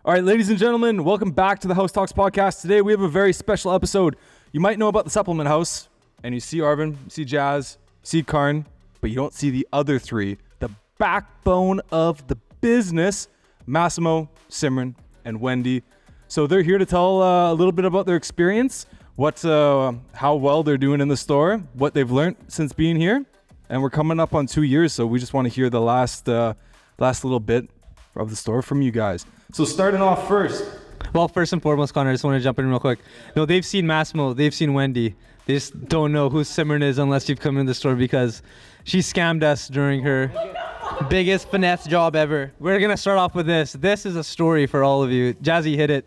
All right, ladies and gentlemen, welcome back to the House Talks podcast. Today we have a very special episode. You might know about the Supplement House, and you see Arvin, you see Jazz, you see Karn, but you don't see the other three, the backbone of the business, Massimo, Simran, and Wendy. So they're here to tell a little bit about their experience, how well they're doing in the store, what they've learned since being here, and we're coming up on 2 years, so we just want to hear the last little bit of the store from you guys. So starting off first. Well, first and foremost, Connor, I just want to jump in real quick. No, they've seen Massimo, they've seen Wendy. They just don't know who Simran is unless you've come in the store because she scammed us during her biggest finesse job ever. We're going to start off with this. This is a story for all of you. Jazzy, hit it.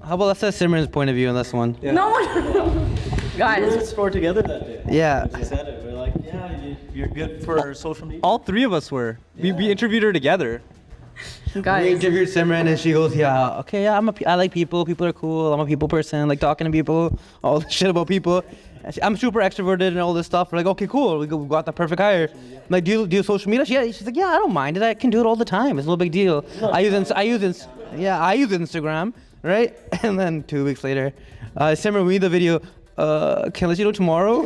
How about let's say Simran's point of view on this one? Yeah. No. Guys. We were in the store together that day. Yeah. She said it. We're like, yeah, you're good for social media. All three of us were. Yeah. We interviewed her together. Guys. We interviewed Simran and she goes, yeah, okay, yeah, I like people. People are cool. I'm a people person. Like talking to people, all the shit about people. I'm super extroverted and all this stuff. We're like, okay, cool. We got the perfect hire. I'm like, do you social media? She's like, yeah, I don't mind it. I can do it all the time. It's no big deal. I use Instagram, right? And then 2 weeks later, Simran, we need the video. Can I let you know tomorrow?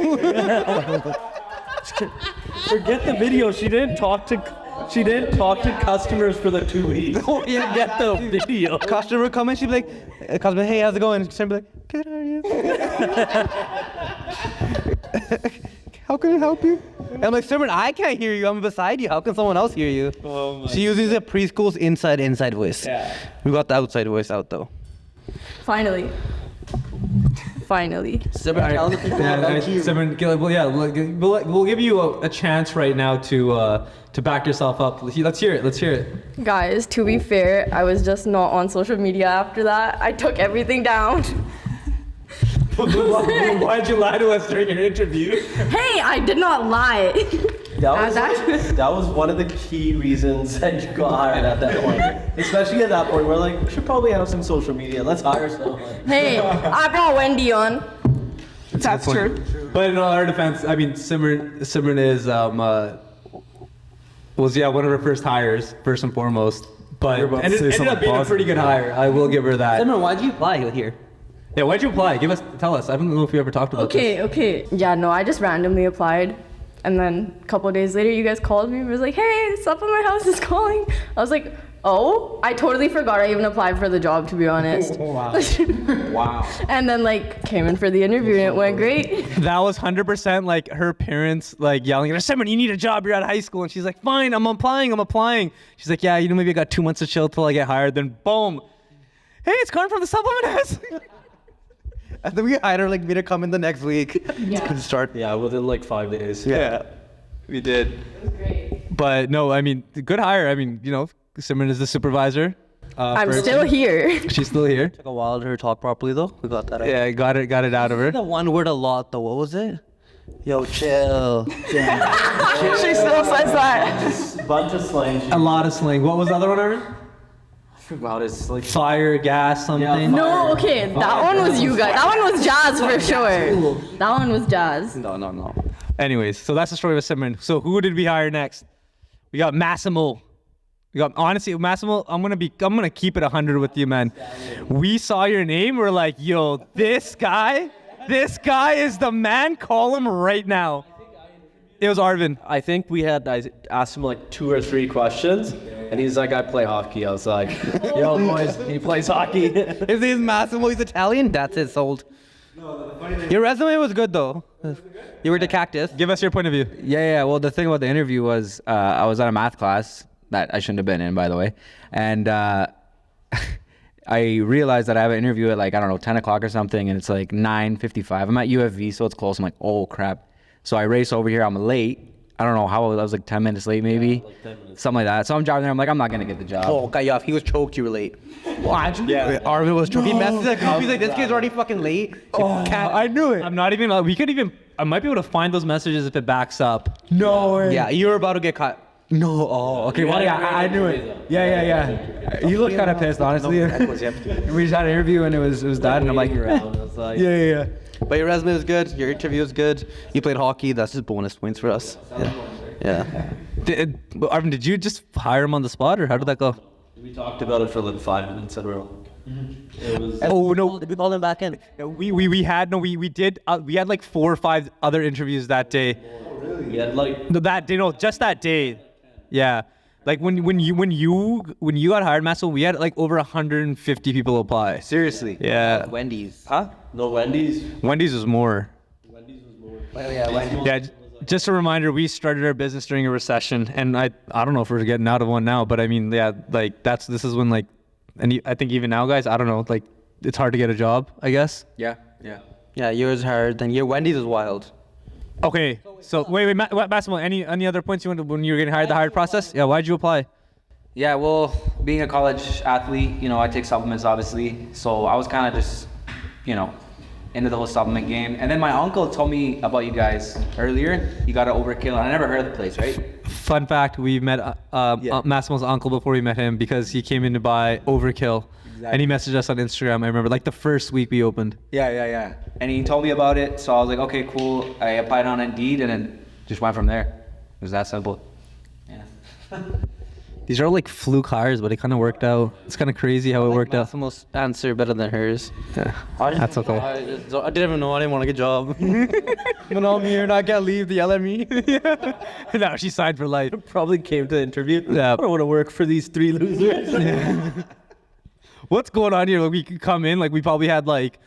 Forget the video. She didn't talk to customers for the 2 weeks. Oh, yeah. Get the video. Customer come in, she'd be like, customer, hey, how's it going? Simran be like, good, how are you? How can I help you? And I'm like, Simran, I can't hear you. I'm beside you. How can someone else hear you? Oh my. She uses the preschool's inside voice. Yeah. We got the outside voice out though. Finally. Simran, tell the people about you. Simran, we'll give you a chance right now to back yourself up. Let's hear it. Guys, to be fair, I was just not on social media after that. I took everything down. Why'd you lie to us during your interview? Hey, I did not lie. That was one of the key reasons that you got hired at that point. Especially at that point, we're like, we should probably have some social media. Let's hire someone. Hey, I brought Wendy on. That's true. But in our defense, I mean, Simran is was one of her first hires, first and foremost. But it ended up being a pretty good hire. I will give her that. Simran, why'd you apply here? Yeah, why'd you apply? Tell us. I don't know if you ever talked about this. Okay. Yeah, no, I just randomly applied. And then a couple of days later, you guys called me and was like, hey, Supplement House is calling. I was like, oh, I totally forgot I even applied for the job, to be honest. Oh, wow. Wow. And then came in for the interview and it went great. That was 100% like her parents yelling at her, Simran, you need a job, you're out of high school. And she's like, fine, I'm applying. She's like, yeah, maybe I got 2 months to chill till I get hired. Then boom, hey, it's Karn from the Supplement House. And then we hired her, made her come in the next week. Yeah. Start. Yeah, within 5 days. Yeah, we did. It was great. But no, I mean, good hire. I mean, Simran is the supervisor. I'm still here. She's still here. Took a while to her talk properly though. We got that out. Yeah, got it out of her. The one word a lot though. What was it? Yo, chill. She still says that. Just a bunch of slang. A lot of slang. What was the other one, Arvin? Wow, it's like Fire, gas, something. Yeah, No, okay, that one was you guys. That one was Jazz for sure. That one was Jazz. No. Anyways, so that's the story of Simran. So who did we hire next? We got Massimo. Honestly, Massimo, I'm gonna keep it 100 with you, man. We saw your name, we're like, yo, this guy is the man. Call him right now. It was Arvin. I think I asked him 2 or 3 questions, and he's like, I play hockey. I was like, yo, boys, he plays hockey. His name's Massimo, he's Italian, that's it, sold. Your resume was good though. You were the Cactus. Give us your point of view. Yeah. Well, the thing about the interview was I was at a math class that I shouldn't have been in, by the way. And I realized that I have an interview at 10 o'clock or something, and it's 9:55. I'm at UFV, so it's close. I'm like, oh, crap. So I race over here. I'm late. I don't know how I was 10 minutes late maybe. Yeah, 10 minutes. Something like that. So I'm driving there. I'm like, I'm not going to get the job. Oh, got you off. He was choked, you were late. What? Yeah. Arvin was choked. He messaged the group. He's like, this kid's already fucking late. I knew it. I'm not even, I might be able to find those messages if it backs up. No way. Yeah, you were about to get cut. No. Oh, okay. Well, yeah, I knew it. Yeah. You looked kind of pissed, honestly. We just had an interview and it was that, and I'm like, yeah. But your resume was good. Your interview was good. You played hockey. That's just bonus points for us. Yeah. Arvin, did you just hire him on the spot, or how did that go? We talked about it for like 5 minutes in a row. It was. Oh no, Did we call him back in? we had like 4 or 5 other interviews that day. We had like. No, that day, no, just that day. Yeah, like when you got hired, Massimo, we had like over 150 people apply. Seriously. Yeah. Wendy's. Huh? No, Wendy's. Wendy's was more. Wendy's was more. Oh yeah, Wendy's. Yeah. Just a reminder, we started our business during a recession, and I don't know if we're getting out of one now, but I mean, yeah, like this is when like, and I think even now, guys, I don't know, like it's hard to get a job, I guess. Yeah. Yeah, yours hard. Then your Wendy's is wild. Okay, so wait, Massimo, any other points you wanted when you were getting hired, the hired process? Yeah, why'd you apply? Yeah, well, being a college athlete, I take supplements obviously. So I was kind of just, into the whole supplement game. And then my uncle told me about you guys earlier. You got to Overkill, and I never heard of the place, right? Fun fact, we met Massimo's uncle before we met him because he came in to buy Overkill. And he messaged us on Instagram, I remember, like the first week we opened. Yeah. And he told me about it, so I was like, okay, cool. I applied on Indeed, and then just went from there. It was that simple. Yeah. These are all like fluke hires, but it kind of worked out. It's kind of crazy how it worked out. Massimo's answer better than hers. Yeah, that's okay. I didn't even know. I didn't want to get a job. When I'm here and I can't leave the LME. No, she signed for life. Probably came to the interview. Yeah. I don't want to work for these 3 losers. What's going on here? Like we could come in, like we probably had like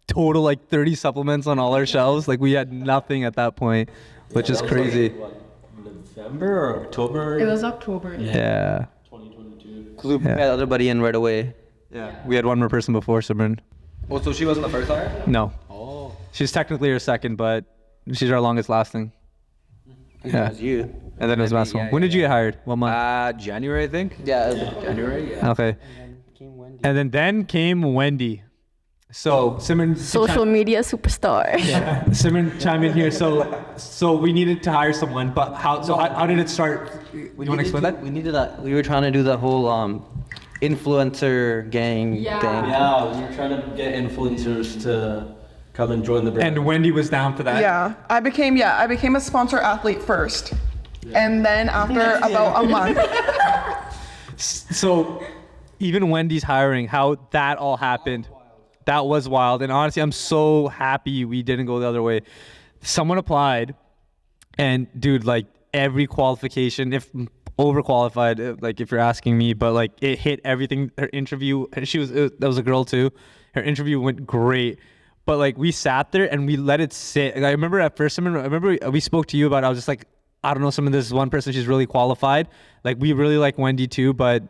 total like 30 supplements on all our shelves. Like we had nothing at that point, which is crazy. Like, November or October? It was October. Yeah. 2022. We had everybody in right away. Yeah. We had one more person before Simran. Oh, so she wasn't the first hire? No. Oh. She's technically our second, but she's our longest lasting. Yeah. It was you. And then it was Massimo. When did you get hired? What month? January, I think. Yeah. January. Yeah. Okay. And then came Wendy. So Simran, Social media superstar. Simran, chime in here. So we needed to hire someone, but how did it start? You want to explain that? We needed that. We were trying to do that whole influencer gang thing. Yeah, we were trying to get influencers to come and join the brand. And Wendy was down for that. Yeah, I became a sponsor athlete first, and then after about a month. So even Wendy's hiring, how that all happened, that was wild. And honestly, I'm so happy we didn't go the other way. Someone applied, and dude, like every qualification, if overqualified, like if you're asking me, but like it hit everything. Her interview, that was a girl too. Her interview went great. But like we sat there and we let it sit. Like, I remember at first, we spoke to you about it. I was just like, I don't know, this one person, she's really qualified. Like we really like Wendy too, but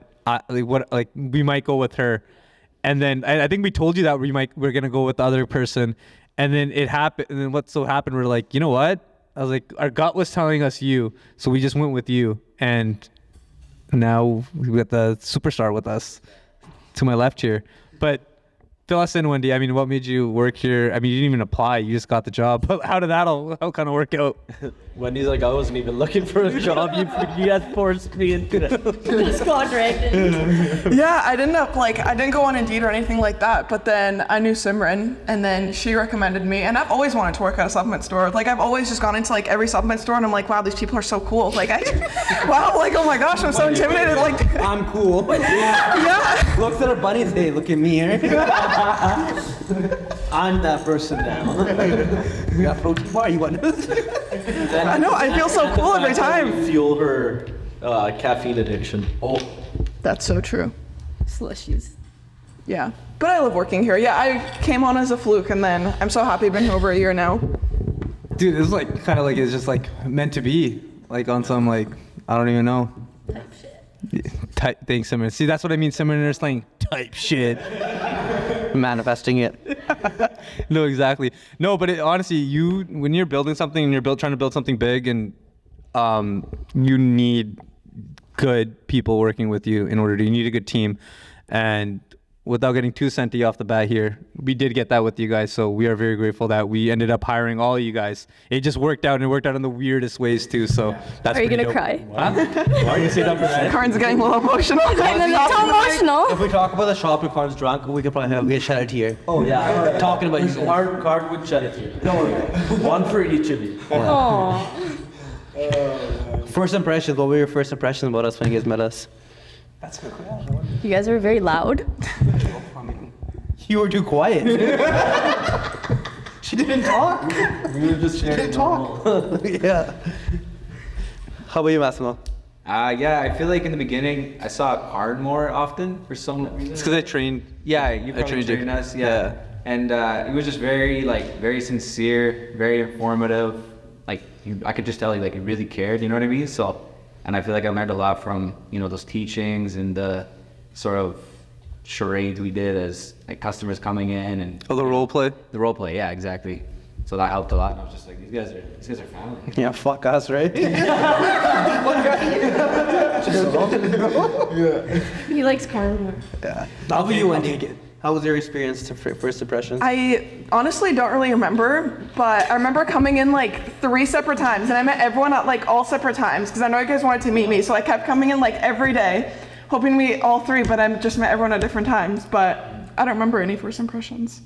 we might go with her. And then I think we told you that we're gonna go with the other person. And then it happened. And then what so happened? We're like, you know what? I was like, our gut was telling us you, so we just went with you. And now we got the superstar with us to my left here. But fill us in, Wendy. I mean, what made you work here? I mean, you didn't even apply. You just got the job. But how did that all kind of work out? Wendy's like, I wasn't even looking for a job. You had forced me into it. Just got dragged in. Yeah, I didn't go on Indeed or anything like that, but then I knew Simran, and then she recommended me, and I've always wanted to work at a supplement store. Like, I've always just gone into like every supplement store, and I'm like, wow, these people are so cool. Like, oh my gosh, I'm so intimidated. Like, I'm cool. yeah. Looks at her buddy and say, look at me here. I'm that person now. We got protein bar, you want this? I know, I feel so cool every time. Fuel her caffeine addiction. Oh. That's so true. Slushies. Yeah, but I love working here. Yeah, I came on as a fluke, and then I'm so happy I've been here over a year now. Dude, this is like kind of like it's just like meant to be. Like on some like, I don't even know. Type shit. Thanks, Simran. See, that's what I mean, Simran and her slang. Type shit. Manifesting it. No, exactly. No, but honestly, when you're building something and you're trying to build something big, and you need good people working with you you need a good team. And without getting too scenty off the bat here, we did get that with you guys, so we are very grateful that we ended up hiring all of you guys. It just worked out, and it worked out in the weirdest ways too, so that's Are you pretty gonna dope. cry? Huh? Why are you saying that for that? Karn's getting a little emotional. Not so emotional. If we talk about the shop and Karn's drunk, we could probably get shut out here. Oh yeah. Talking about you. Card would shed it to you. Don't worry. One for each of you. Aww. First impressions, what were your first impressions about us when you guys met us? You guys are very loud. You were too quiet. She didn't talk. We were just sharing normal. Yeah. How about you, Massimo? Yeah, I feel like in the beginning I saw Card more often for some reason. It's because I trained. Yeah, you probably trained you. trained us. Yeah. And he was just very very sincere, very informative. Like I could just tell he really cared. You know what I mean? So, and I feel like I learned a lot from those teachings and the sort of charades we did as like customers coming in and Oh, the role play. the role play. Yeah, exactly. So that helped a lot. And I was just like, these guys are family. Yeah, fuck us, right? He likes karma. Yeah. How about you, Wendy? How was your experience to first impressions? I honestly don't really remember, but I remember coming in like 3 separate times, and I met everyone at like all separate times because I know you guys wanted to meet me, so I kept coming in like every day, hoping to meet all 3, but I just met everyone at different times. But I don't remember any first impressions.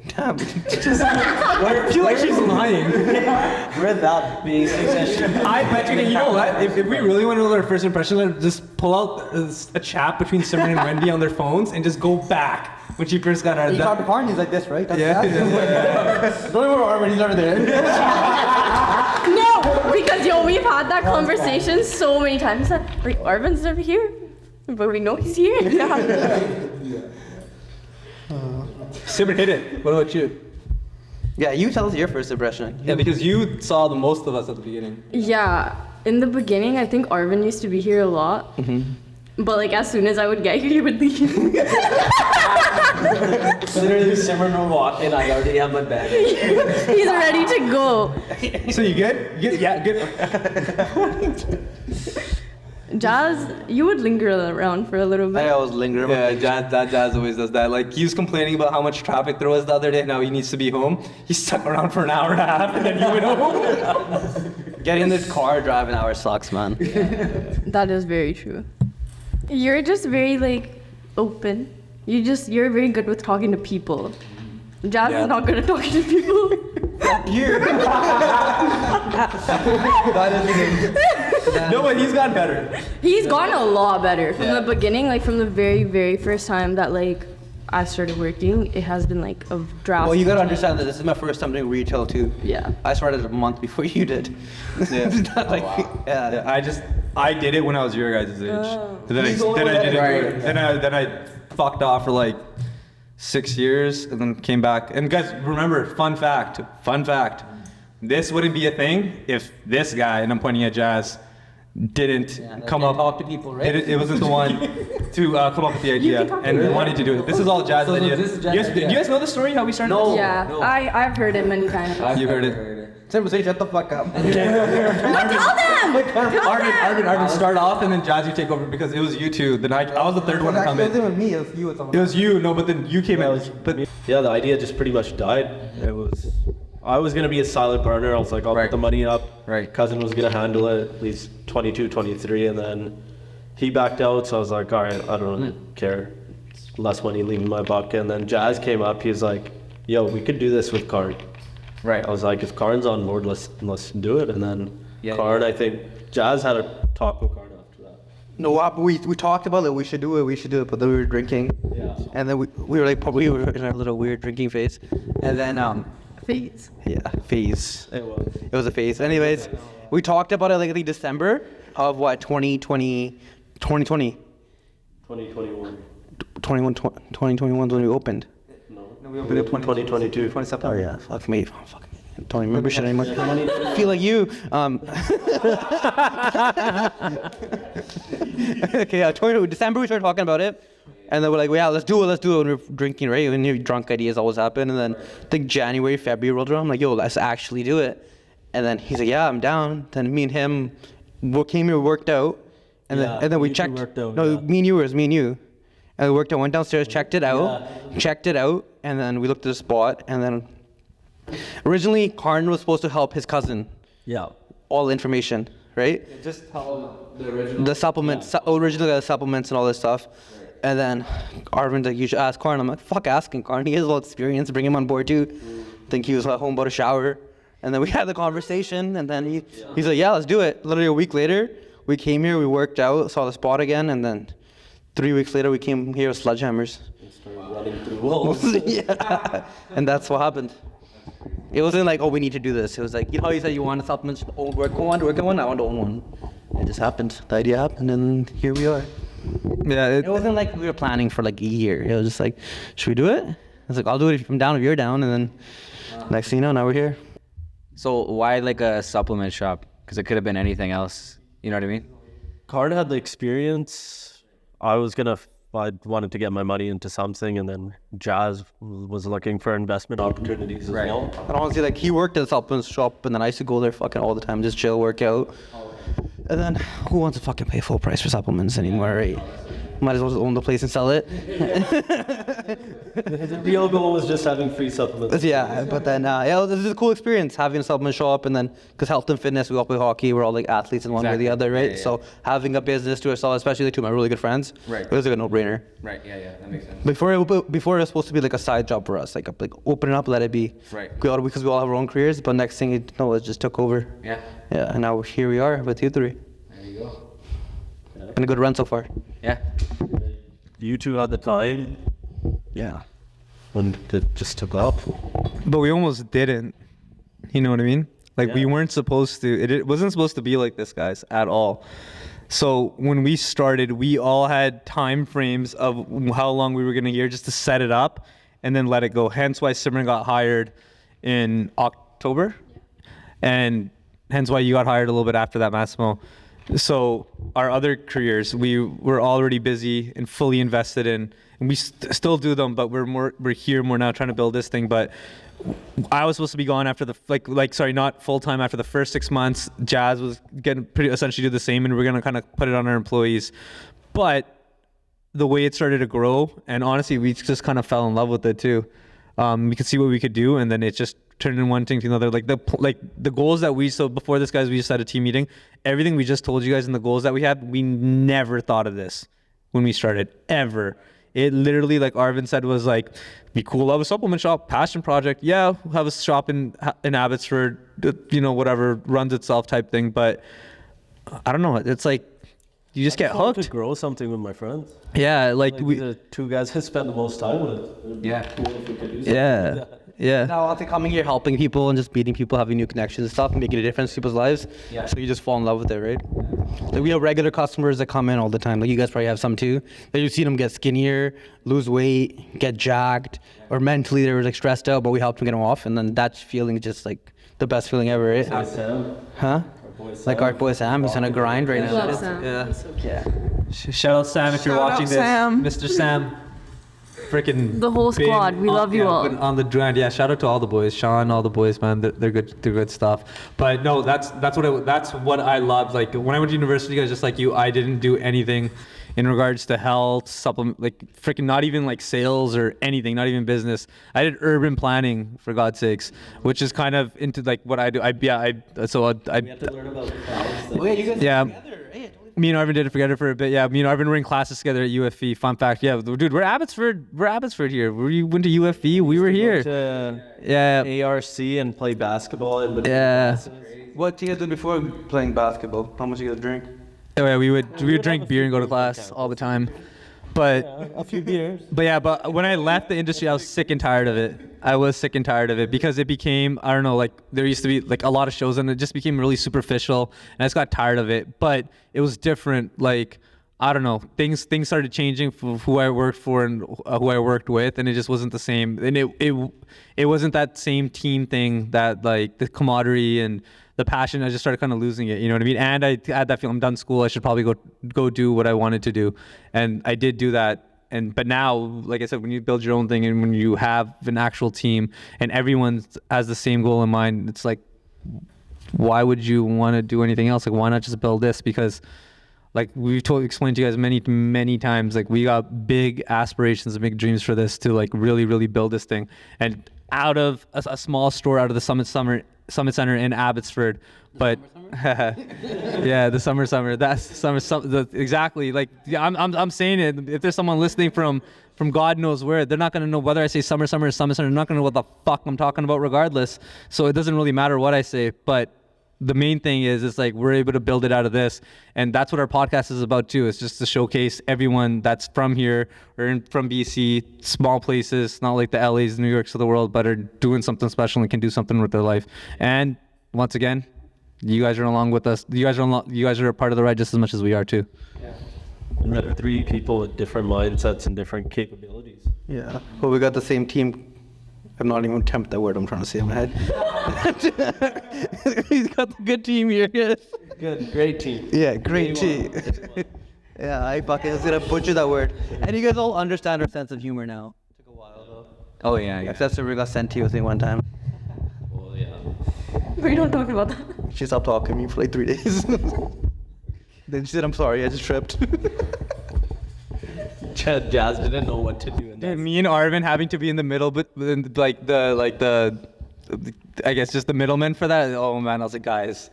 Damn. I feel like she's lying. Without being successful. I bet you know what? If we really want to know their first impression, let's just pull out a chat between Simran and Wendy on their phones and just go back when she first got out of that. Parn, he's like this, right? That's Yeah. Don't even worry, he's over there. No, because we've had that conversation so many times that like Arvin's never here, but we know he's here. Simran, hit it. What about you? Yeah, you tell us your first impression. Yeah, because you saw the most of us at the beginning. Yeah, in the beginning, I think Arvin used to be here a lot. But like as soon as I would get here, he would leave. Literally, Simran will walk in. I already have my bag. He's ready to go. So you good? Yeah, good. Jazz, you would linger around for a little bit. I always linger. Yeah, Jazz always does that. Like, he was complaining about how much traffic there was the other day. Now he needs to be home. He stuck around for an hour and a half, and then he went home. Getting in this car, drive an hour sucks, man. That is very true. You're just very like open. You're very good with talking to people. Jazz is not good at talking to people. No, but he's gotten better. He's gotten a lot better from the beginning, like from the very, very first time that like I started working. It has been like a drastic. Well, you gotta change. understand that this is my first time doing retail too. Yeah. I started a month before you did. Yeah. It's not like, Yeah, I did it when I was your guys' age. And then I did it. Then I fucked off for like 6 years and then came back. And guys, remember, fun fact. This wouldn't be a thing if this guy, and I'm pointing at Jazz, didn't come up. talk to people, right? It wasn't the one to come up with the idea and wanted to do it. This is all Jazz's idea. this is Do you guys know the story how we started? No. Yeah, I've heard it many times. You heard it. Simran, say shut the fuck up. Arvin, start off and then Jazz, you take over because it was you two. Then I was the third one to come in. It me, it was you with someone. It was you, no, but then you came in. But Yeah, the idea just pretty much died. I was gonna be a silent partner. I was like, I'll put the money up. Right. Cousin was gonna handle it. He's 22, 23, and then he backed out. So I was like, all right, I don't care. It's less money leaving my pocket. And then Jazz came up. He's like, yo, we could do this with Karn. Right. I was like, if Karn's on board, let's do it. And then Karn, I think Jazz had a talk with Karn after that. No, we talked about it. We should do it, but then we were drinking. Yeah. And then we were like, we were in our little weird drinking phase. And then Phase. yeah, phase. It was. It was a phase. Anyways, we talked about it like I think December of what 2020. 2021. 2021 when we opened. No. we opened it 2022. 20 September. Oh yeah, fuck me. Oh, fuck me. I don't remember shit anymore. I feel like you. Okay, December we started talking about it. And then we're like, well, yeah, let's do it. When we're drinking, right? When you're drunk, ideas always happen. And then I think January, February rolled around. I'm like, yo, let's actually do it. And then he's like, yeah, I'm down. Then me and him came here, worked out. And then we checked. worked out, No, yeah. me and you, it was me and you. And we worked out, went downstairs, checked it out. And then we looked at the spot. And then originally, Karn was supposed to help his cousin. Yeah. All the information, right? Just how the original. The supplements, originally the supplements and all this stuff. And then Arvin's like, you should ask Karn. I'm like, fuck asking Karn. He has a lot of experience. Bring him on board too. Think he was at home about a shower. And then we had the conversation. And then he's like, yeah, let's do it. Literally a week later, We came here, we worked out, saw the spot again, and then 3 weeks later we came here with sledgehammers. Running through walls. Yeah, and that's what happened. It wasn't like, oh, we need to do this. It was like, you know how you said you wanted supplements to work on, I want to own one. It just happened. The idea happened, and here we are. Yeah, It wasn't like we were planning for like a year. It was just like, should we do it? I was like, I'll do it if I'm down, if you're down, and then next thing you know, now we're here. So why like a supplement shop? Because it could have been anything else. You know what I mean? Karn had the experience. I wanted to get my money into something, and then Jazz was looking for investment opportunities as well. And honestly, like he worked at a supplement shop, and then I used to go there fucking all the time, just chill, work out. And then who wants to fucking pay full price for supplements anymore, right? Might as well just own the place and sell it. The real goal was just having free supplements. Yeah, but then yeah, this is a cool experience having a supplement shop, and then because health and fitness, we all play hockey, we're all like athletes in one way or the other, right? Yeah. So having a business to ourselves, especially like two of my really good friends, Right. it was like a no-brainer. Right. Yeah. That makes sense. Before it was supposed to be like a side job for us, like open it up, let it be. Right. Because we all have our own careers, but next thing you know, it just took over. Yeah. Yeah, and now here we are with you three. There you go. Been a good run so far. Yeah. You two had the time Yeah. when it just took off. but we almost didn't. You know what I mean? Like we Yeah. weren't supposed to. It wasn't supposed to be like this, guys, at all. So when we started, we all had time frames of how long we were gonna here just to set it up, and then let it go. Hence why Simran got hired in October, and hence why you got hired a little bit after that, Massimo. So our other careers, we were already busy and fully invested in, and we still do them, but we're here more now trying to build this thing. But I was supposed to be gone after the not full time after the first 6 months. Jazz was getting pretty essentially do the same, and we're gonna kind of put it on our employees. But the way it started to grow, and honestly, we just kind of fell in love with it too. We could see what we could do, and then it just turned in one thing to another. Like the goals that before this, guys, we just had a team meeting. Everything we just told you guys and the goals that we had, we never thought of this when we started, ever. It literally, like Arvin said, was like, be cool, have a supplement shop, passion project. Yeah, we'll have a shop in Abbotsford, whatever runs itself type thing. But I don't know. It's like you just get hooked. To grow something with my friends. Yeah, like Like the two guys I spend the most time with. It'd be Yeah. cool if we could do something like that. Yeah. Now, I think coming here, helping people and just meeting people, having new connections and stuff, making a difference in people's lives. Yeah. So you just fall in love with it, right? Like we have regular customers that come in all the time. Like you guys probably have some too. That you've seen them get skinnier, lose weight, get jacked, or mentally they were like stressed out, but we helped them get them off, and then that feeling is just like the best feeling ever, right? Hi, Sam. Huh? Like our boy Sam, he's on a grind right now. Love Sam. Yeah. Shout out Sam if you're Shout out watching this. Sam. Mr. Sam. Freaking The whole been squad, we on- love you yeah, all. been on the grind. Yeah, shout out to all the boys, Sean, all the boys, man. They're good. They're good stuff. But no, that's what I loved. Like when I went to university, guys, just like you, I didn't do anything in regards to health, supplement, like freaking not even like sales or anything, not even business. I did urban planning, for God's sakes, which is kind of into like what I do. We have to learn about the Oh, yeah, you guys Yeah. together. Hey, Me and Arvin did it together for a bit. Yeah, me and Arvin were in classes together at UFV. Fun fact, yeah, dude, we're Abbotsford. We're Abbotsford here. We went to UFV. We were here. To Yeah, ARC and play basketball in between yeah. classes. What do you guys do before playing basketball? How much do you guys drink? Oh, yeah, we would drink beer and go to class all the time. But A few beers. but when I left the industry, I was sick and tired of it. I was sick and tired of it because it became, I don't know, like there used to be like a lot of shows and it just became really superficial, and I just got tired of it. But it was different. Like I don't know, things started changing for who I worked for and who I worked with, and it just wasn't the same. And it wasn't that same team thing, that like the camaraderie and the passion. I just started kind of losing it, you know what I mean? And I had that feeling, I'm done school, I should probably go do what I wanted to do. And I did do that. But now, like I said, when you build your own thing and when you have an actual team and everyone has the same goal in mind, it's like, why would you want to do anything else? Like, why not just build this? Because like we've explained to you guys many times, like we got big aspirations and big dreams for this to like really build this thing. And out of a small store out of the Summit Center in Abbotsford, but yeah, the summer. That's summer. Exactly. Like I'm saying it. If there's someone listening from God knows where, they're not gonna know whether I say summer or Summit Center. They're not gonna know what the fuck I'm talking about, regardless. So it doesn't really matter what I say. But the main thing is it's like we're able to build it out of this, and that's what our podcast is about too. It's just to showcase everyone that's from here or from BC, small places, not like the LAs, New Yorks of the world, but are doing something special and can do something with their life. And once again, you guys are along with us. You guys are a part of the ride just as much as we are too. And we have 3 people with different mindsets and different capabilities. Yeah. Well, we got the same team. I'm not even attempt that word I'm trying to say in my head. He's got the good team here. Yes. Good, great team. Yeah, great team. Yeah, I was gonna butcher that word. And you guys all understand our sense of humor now. Took a while though. Oh yeah. Except for we got sent to with me one time. Well, yeah. We don't talk about that. She stopped talking to me for like 3 days. Then she said, "I'm sorry, I just tripped." Jazz didn't know what to do. And me and Arvin having to be in the middle, but I guess just the middleman for that. Oh man, I was like, guys,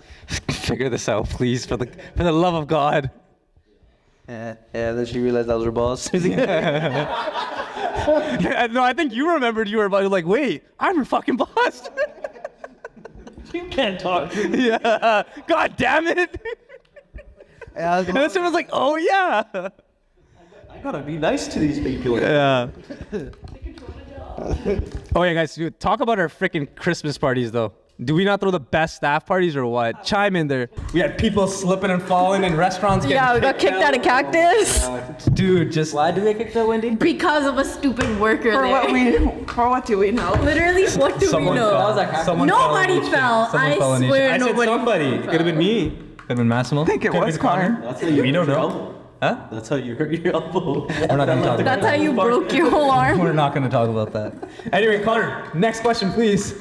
figure this out, please, for the love of God. Yeah. Then she realized I was her boss. No, I think you remembered you were like, wait, I'm her fucking boss. You can't talk to me. Yeah. God damn it. Yeah, And then someone's like, oh yeah. I gotta be nice to these people. Yeah. Oh yeah, guys, dude, talk about our freaking Christmas parties though. Do we not throw the best staff parties or what? Chime in there. We had people slipping and falling in restaurants. Yeah, we got kicked out of Cactus Dude, just Why did they kick that, Wendy? because of a stupid worker For there. what do we know? Literally, what do we know? Someone Nobody fell. fell. I swear I said nobody somebody. Could have been me. Could have been Massimo. I think it was Connor. That's how you We don't hurt your know. elbow. Huh? That's how you hurt your elbow. We're not gonna talk about That's how you broke your whole arm. We're not gonna talk about that. Anyway, Connor, next question, please.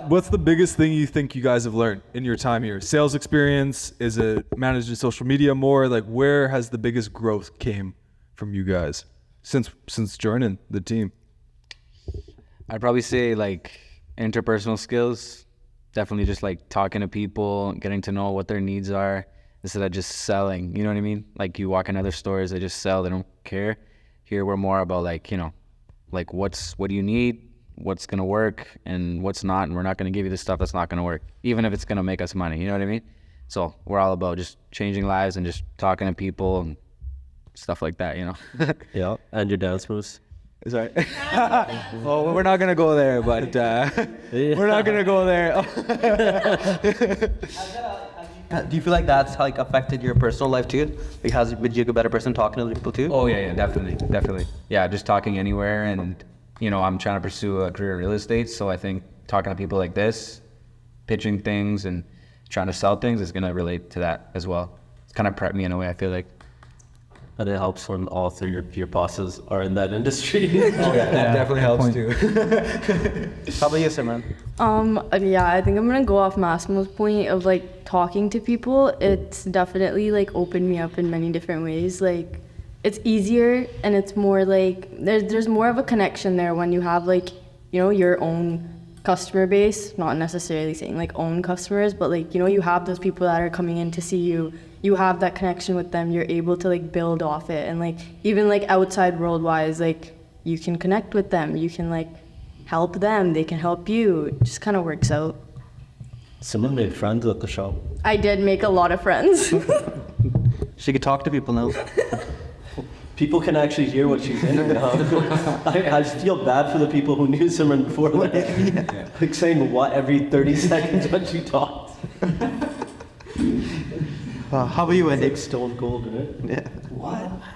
What's the biggest thing you think you guys have learned in your time here? Sales experience? Is it managing social media more? Like, where has the biggest growth came from you guys since joining the team? I'd probably say like interpersonal skills. Definitely just like talking to people, getting to know what their needs are instead of just selling. You know what I mean? Like you walk in other stores, they just sell, they don't care. Here we're more about like, you know, like what do you need, what's gonna work and what's not, and we're not gonna give you the stuff that's not gonna work, even if it's gonna make us money. You know what I mean? So we're all about just changing lives and just talking to people and stuff like that, you know? Yeah, and your dance moves. Sorry. Well, we're not gonna go there, but we're not gonna go there. Do you feel like that's like affected your personal life too? Like, has it made you a better person talking to other people too? Oh yeah, definitely. Yeah, just talking anywhere, and you know, I'm trying to pursue a career in real estate, so I think talking to people like this, pitching things and trying to sell things is gonna relate to that as well. It's kind of prepped me in a way, I feel like. And it helps when all 3 of your bosses are in that industry. That definitely helps too. How about you, Simran? Yeah, I think I'm gonna go off Massimo's point of like talking to people. It's definitely like opened me up in many different ways. Like it's easier and it's more like there's more of a connection there when you have like, you know, your own customer base, not necessarily saying like own customers, but like, you know, you have those people that are coming in to see you. You have that connection with them. You're able to like build off it, and like even like outside world wise, like you can connect with them. You can like help them. They can help you. It just kind of works out. Someone made friends at the shop. I did make a lot of friends. She could talk to people now. People can actually hear what she's saying now. I just feel bad for the people who knew Simran before that. Like saying what every 30 seconds when she talks. How about you, Wendy? Stone cold, right? Yeah.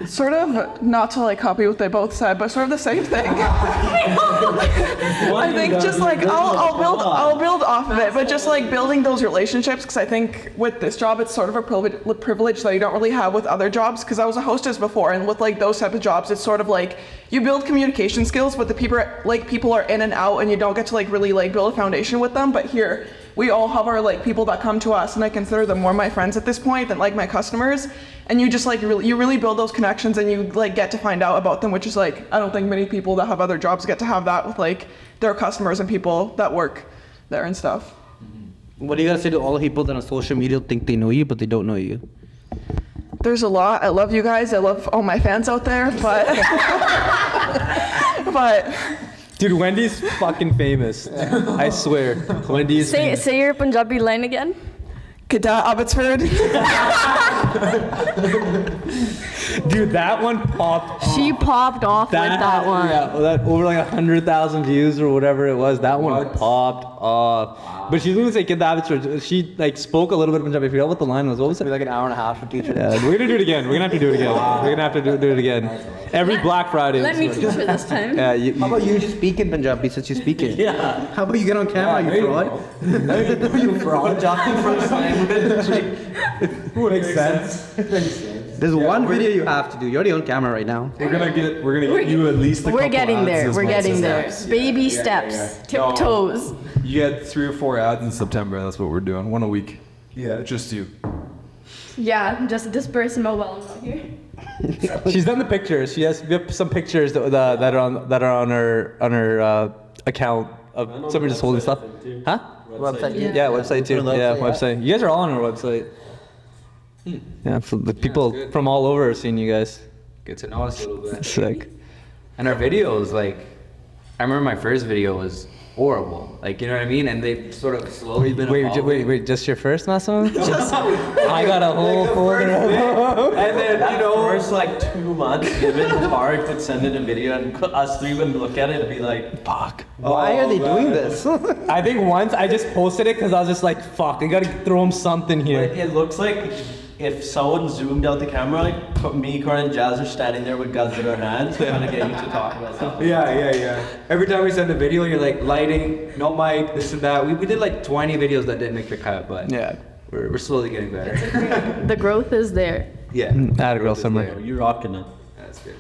Sort of, not to like copy what they both said, but sort of the same thing. I think just like I'll build off of it, but just like building those relationships, because I think with this job it's sort of a privilege that you don't really have with other jobs. Because I was a hostess before, and with like those type of jobs, it's sort of like you build communication skills, but the people are in and out, and you don't get to like really like build a foundation with them. But here, we all have our like people that come to us, and I consider them more my friends at this point than like my customers. And you just like you really build those connections, and you like get to find out about them, which is like I don't think many people that have other jobs get to have that with like their customers and people that work there and stuff. What do you gotta say to all the people that on social media think they know you, but they don't know you? There's a lot. I love you guys. I love all my fans out there, but but Dude, Wendy's fucking famous. I swear. Wendy's famous. Say your Punjabi line again. Kita Abbotsford. Dude, that one popped off. She popped off with that one. Yeah, that over like 100,000 views or whatever it was. That one popped off. But she's gonna say "Kid Abbotsford." She like spoke a little bit of Punjabi. I forgot what the line was. What was it? Like an hour and a half for teachers. Yeah, we're gonna do it again. We're gonna have to do it again. We're gonna have to do it again. Every Black Friday. Let me teach her this time. Yeah, How about you just speak in Punjabi since you speak it? Yeah. How about you get on camera, you fraud? You fraud, Justin from makes sense. There's one video you have to do. You're already on camera right now. We're gonna get you at least a couple We're getting ads there. this We're month. getting there. Baby steps, tiptoes. You had 3 or 4 ads in September. That's what we're doing. 1 a week. Yeah, just you. Yeah, just disperse them while I'm not here. She's done the pictures. We have some pictures that are on her account of somebody just holding stuff. Huh? Website. Yeah, website too. Yeah, website, website. You guys are all on our website. Yeah, so the people from all over are seeing you guys. Good to know us a little bit. Sick. And our videos, like, I remember my first video was horrible. Like, you know what I mean? And they've sort of slowly been evolving. Wait, just your first, Massimo? I got a whole folder. And then, first like 2 months, even hard to send in a video and us 3 would look at it and be like, fuck. Why are they doing this? I think once I just posted it because I was just like, fuck, I gotta throw him something here. It looks like if someone zoomed out the camera, like me, Corin, and Jazz are standing there with guns in our hands, trying to get you to talk about something. Yeah. Every time we send a video, you're like, lighting, no mic, this and that. We did like 20 videos that didn't make the cut, but Yeah. we're slowly getting better. The growth is there. Yeah. Atta girl summer. You're rocking it. That's good.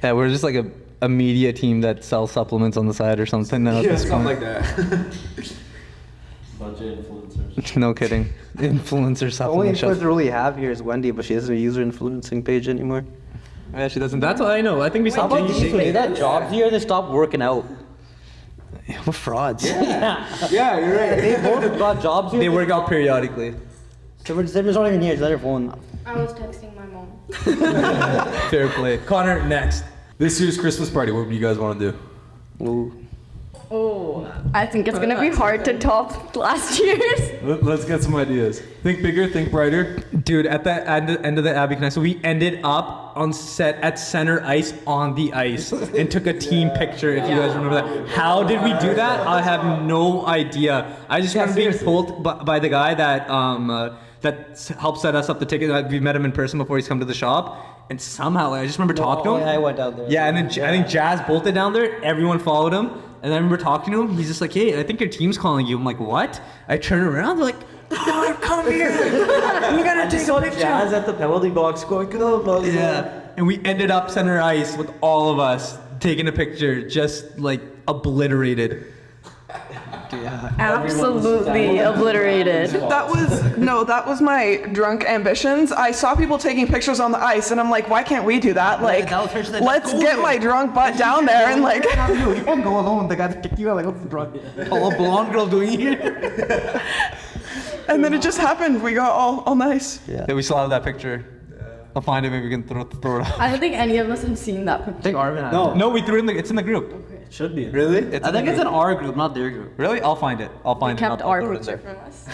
Yeah, we're just like a media team that sells supplements on the side or something now. at Yeah, this something point. like that. Bunch of influencers. No kidding. Influencer The only supplement shop. influencer we really have here is Wendy, but she doesn't use her influencing page anymore. Yeah, she doesn't. That's what I know. I think we How stopped about taking these? They got jobs here, they stopped working out. We're frauds. Yeah, you're right. They both got jobs here. They work out periodically. Simmer's not even here. She's at her phone. I was texting my mom. Fair play. Connor, next. This year's Christmas party, what do you guys want to do? Ooh. Oh, I think it's gonna be hard to top last year's. Let's get some ideas. Think bigger, think brighter. Dude, at the end of the Abbey Connect, so we ended up on set at center ice on the ice and took a team picture, if you guys remember that. How did we do that? I have no idea. I just remember being told by the guy that helped set us up the ticket. We met him in person before he's come to the shop. And somehow, I just remember talking to him. Yeah, I went out there. Yeah, and then I think Jazz bolted down there. Everyone followed him. And I remember talking to him. He's just like, hey, I think your team's calling you. I'm like, what? I turn around. They're like, no, come here. We gotta take a picture. Jazz at the penalty box going, come. Yeah. And we ended up center ice with all of us taking a picture, just like obliterated. Absolutely obliterated. That was my drunk ambitions. I saw people taking pictures on the ice, and I'm like, why can't we do that? Like, that was her saying, let's get my drunk butt down there and like. You can't go alone. The guys kick you out like, what's the drug? All a blonde girl doing here. And then it just happened. We got all nice. Yeah, we still have that picture. I'll find it. Maybe we can throw it up. I don't think any of us have seen that picture. I think Arvin has No, we threw it in the. It's in the group. Should be. Really? I think it's in our group, not their group. Really? I'll find it. Kept I'll our throw it in picture there. from us.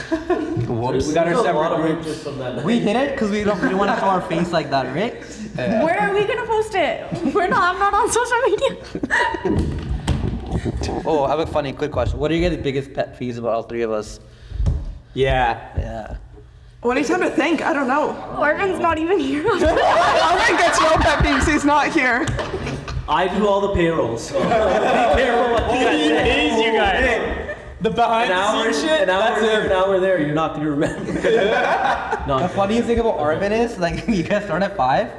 Whoops. We got our separate groups. Just from that night. We hid it because we don't really want to show our face like that, right? Where are we gonna post it? I'm not on social media. Oh, I have a funny, quick question. What are your guys' biggest pet peeves about all three of us? Yeah. What do you have to think? I don't know. Arvin's not even here. Arvin gets no pet peeves. He's not here. I do all the payrolls. So. Be careful what you guys say. you guys. The behind the scenes shit. An hour there, you're not gonna remember. The funniest thing about Arvin is, like, you guys start at 5.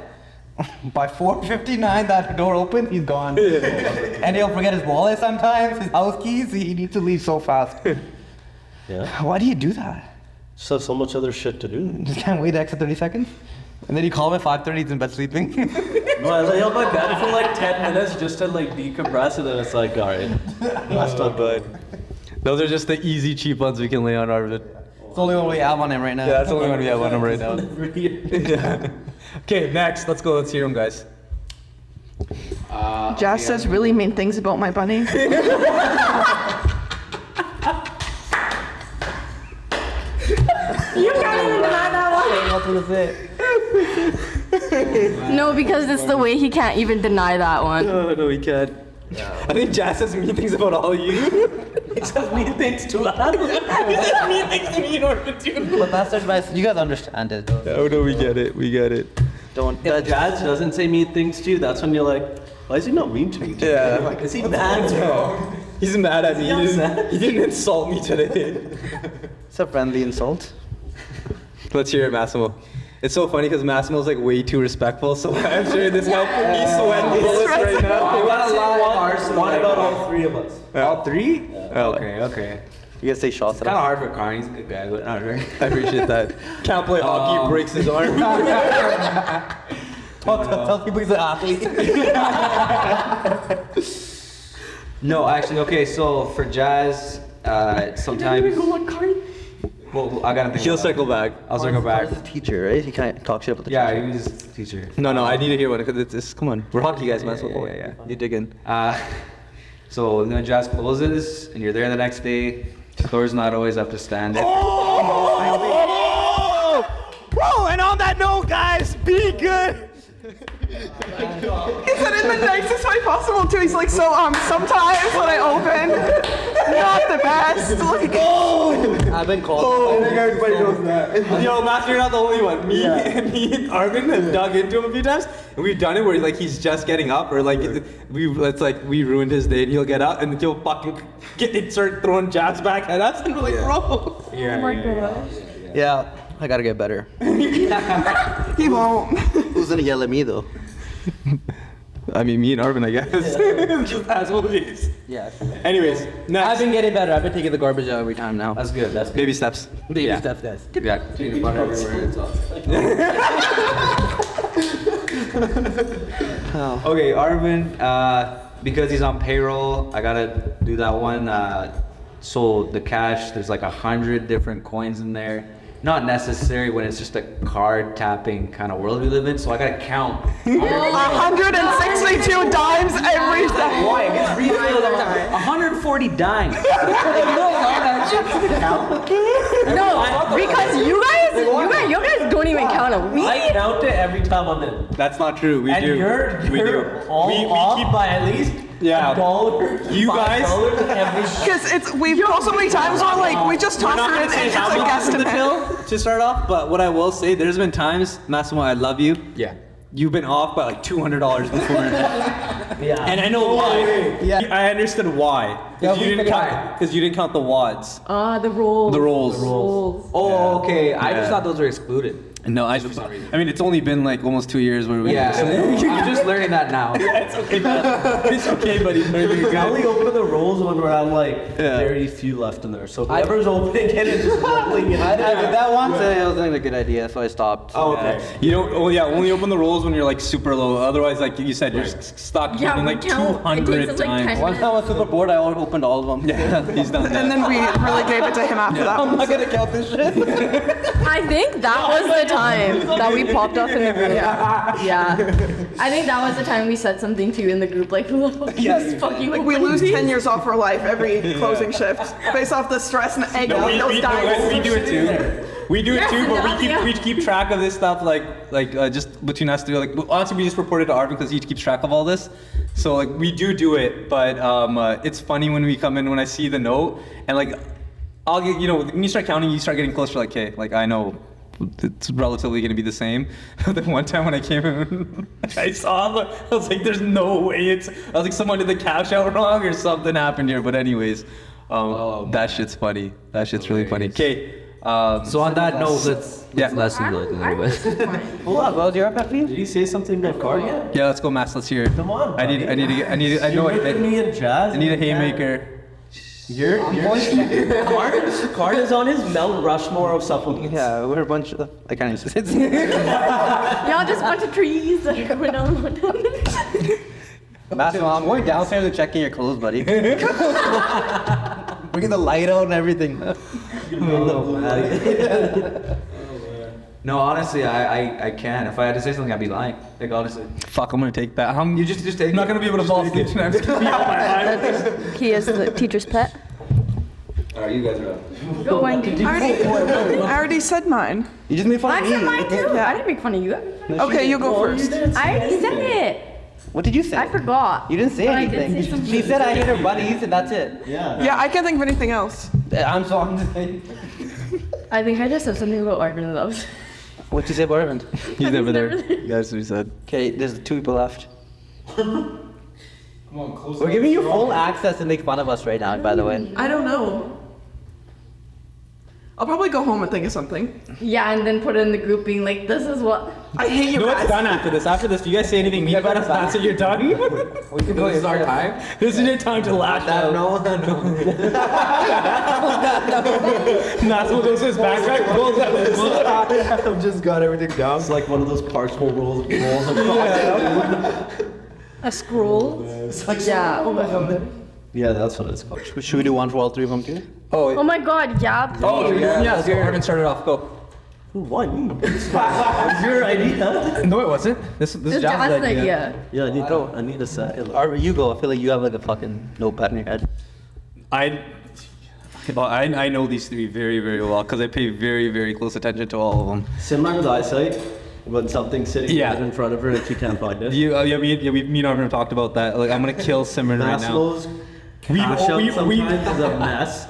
By 4:59, that door opens, he's gone. And he'll forget his wallet sometimes, his house keys. He needs to leave so fast. Yeah. Why do you do that? Just have so much other shit to do. Just can't wait the extra 30 seconds? And then you call him at 5:30, he's in bed sleeping. No, I lay on my bed for like 10 minutes just to like decompress, and then it's like, all right, that's not good. Those are just the easy, cheap ones we can lay on Arvid. It's the only one we have on him right now. Yeah, that's the only one we have on him right now. Okay, next. Let's go. Let's hear him, guys. Jazz says really mean things about my bunny. You can't even deny that one. No, because it's the way he can't even deny that one. No, he can't. I think Jazz says mean things about all you. He says mean things to us. He says mean things to me in order to. But that's advice. You guys understand it. Oh no, we get it. Don't. If Jazz doesn't say mean things to you, that's when you're like, why is he not mean to me today? Yeah. Like, is he mad? He's mad at me. He didn't insult me today. It's a friendly insult. Let's hear it, Massimo. It's so funny because Massimo's like way too respectful, so I'm sure this guy, he's sweating bullets right now. You gotta lie, one about all three of us. All three? Oh, Okay. You guys say shots. Kind of hard for Karn. He's a good guy, but not really. I appreciate that. Can't play hockey, breaks his arm. Tell people he's an athlete. No, actually, okay. So for Jazz, sometimes. Well, I gotta think. He'll about that. circle back. I'll circle back. He's a teacher, right? He can't talk shit about the Yeah, teacher. he was a teacher. No, I need to hear one because it's come on. We're hockey guys, man. So Yeah. You dig in. So then Jazz closes, and you're there the next day. The door's not always up to standard. Bro, and on that note, guys, be good. He said it in the nicest way possible too. He's like, so sometimes when I open, not the best. Like, I've been called. I think everybody knows that. Yo, Master, you're not the only one. Me and Arvin have dug into him a few times, and we've done it where like he's just getting up, or like we ruined his day, and he'll get up and he'll fucking start throwing jabs back at us, and we're like, bro. Yeah, I gotta get better. he won't. Who's gonna yell at me though? I mean, me and Arvin, I guess. Just that's what it is. Yeah. Anyways, next. I've been getting better. I've been taking the garbage out every time now. That's good. That's good. Baby steps. Baby steps, guys. Yeah. Peanut butter everywhere. It's all. Okay, Arvin. Because he's on payroll, I gotta do that one. So the cash, there's like 100 different coins in there. Not necessary when it's just a card tapping kind of world we live in. So I gotta count. 162 dimes every second. Why? It gets refilled all the time. 140 dimes. No, because you guys don't even count a week. I count it every time I'm in. That's not true. We And do. you're we do. all we off keep by at least Yeah. $1. You guys- $5 every. Because we've got so many times where like we just toss We're not her in gonna say and it's how a much is in the guesstimate. till to start off, but what I will say, there's been times, Massimo, I love you. Yeah. You've been off by like $200 before. Yeah. And I know why. Yeah. I understood why. Yeah, Because we you didn't figured count. Because you didn't count the wads. The rolls. The rolls. Oh, okay. I Yeah. just thought those were excluded. No, I mean, it's only been like almost 2 years where we. Yeah. I'm just learning that now. It's okay. It's okay, buddy. I only open the rolls when we're at like Yeah. very few left in there. So whoever's opening it is just rolling it. I did that once and it wasn't a good idea, so I stopped. Oh, okay. You don't. Oh yeah. Only open the rolls when you're like super low. Otherwise, like you said, you're stuck Yeah, opening we like count. It 200 takes us, like, times. 10 One time I was super bored, I opened all of them. Yeah, he's done that. And then we really gave it to him after that. I'm not gonna count this shit. I think that was the time that we popped off in the group. Yeah. I think that was the time we said something to you in the group, like, who the fuck is fucking Like we lose 10 years off our life every closing shift based off the stress and egg No, of those we dimes. do it too. We do it too, but Yeah. we keep track of this stuff like just between us two. Like honestly, we just reported to Arvin because he keeps track of all this. So like we do it, but it's funny when we come in when I see the note and like I'll get when you start counting, you start getting closer. Like okay, like I know it's relatively gonna be the same. The one time when I came in, I saw I was like, there's no way I was like someone did the cash out wrong or something happened here. But anyways, that shit's funny. That shit's really funny. Okay. So on that note, let's lessen it a little bit. Hold on, what was your pet peeve? Did he say something about card yet? Yeah, let's go, Mass. Let's hear it. Come on. I need. I know. Look at me and Jazz. I need a haymaker. You're card is on his Mount Rushmore of supplements. Yeah, we're a bunch of. I can't even say it. Y'all just a bunch of trees that are coming down the mountain. Master, I'm going downstairs and checking your clothes, buddy. Bringing the light out and everything. No, honestly, I can't. If I had to say something, I'd be lying. Like, honestly. Fuck, I'm gonna take that. You just take I'm not gonna be able to fall asleep tonight. I'm just gonna be out my eyes. He is the teacher's pet. Alright, you guys are up. Go, Wendy. I already said mine. You just made fun I of said me. mine too. I didn't make fun of you. Okay, you go first. I already said it. What did you say? I forgot. You didn't say But I did anything. say something. She said I hate her buddies and that's it. Yeah, I can't think of anything else. I'm sorry. I think I just said something about Arvin though. What'd you say about Arvind? He's never there. never there. That's what he said. Okay, there's 2 people left. Come on, close We're giving you full access to make fun of us right now, by the way. I don't know. I'll probably go home and think of something. Yeah, and then put it in the group being like, this is what. I hate you No, it's guys. done after this. After this, do you guys say anything mean about us? That's it, you're done? We can go. This is our time. This is your time to lash out. No. Massimo goes to his backpack, pulls out his I've just got everything down. It's like one of those parchment rolls across. A scroll? It's like Yeah. Oh my god. Yeah, that's what it's called. Should we do one for all 3 of them too? Oh my god, yeah. Please. Oh, yeah, so Arvin started off. Go. Who won? Your idea. No, it wasn't. This It's is John's John's idea. idea. Yeah, I need a set. Arvind, you go. I feel like you have like a fucking notepad in your head. I know these 3 very, very well because I pay very, very close attention to all of them. Similar with eyesight, when something's sitting Yeah. right in front of her and she can't find it. Me and Arvin have talked about that. Like, I'm gonna kill Simran right now. Massimo's mashup sometimes is a mess.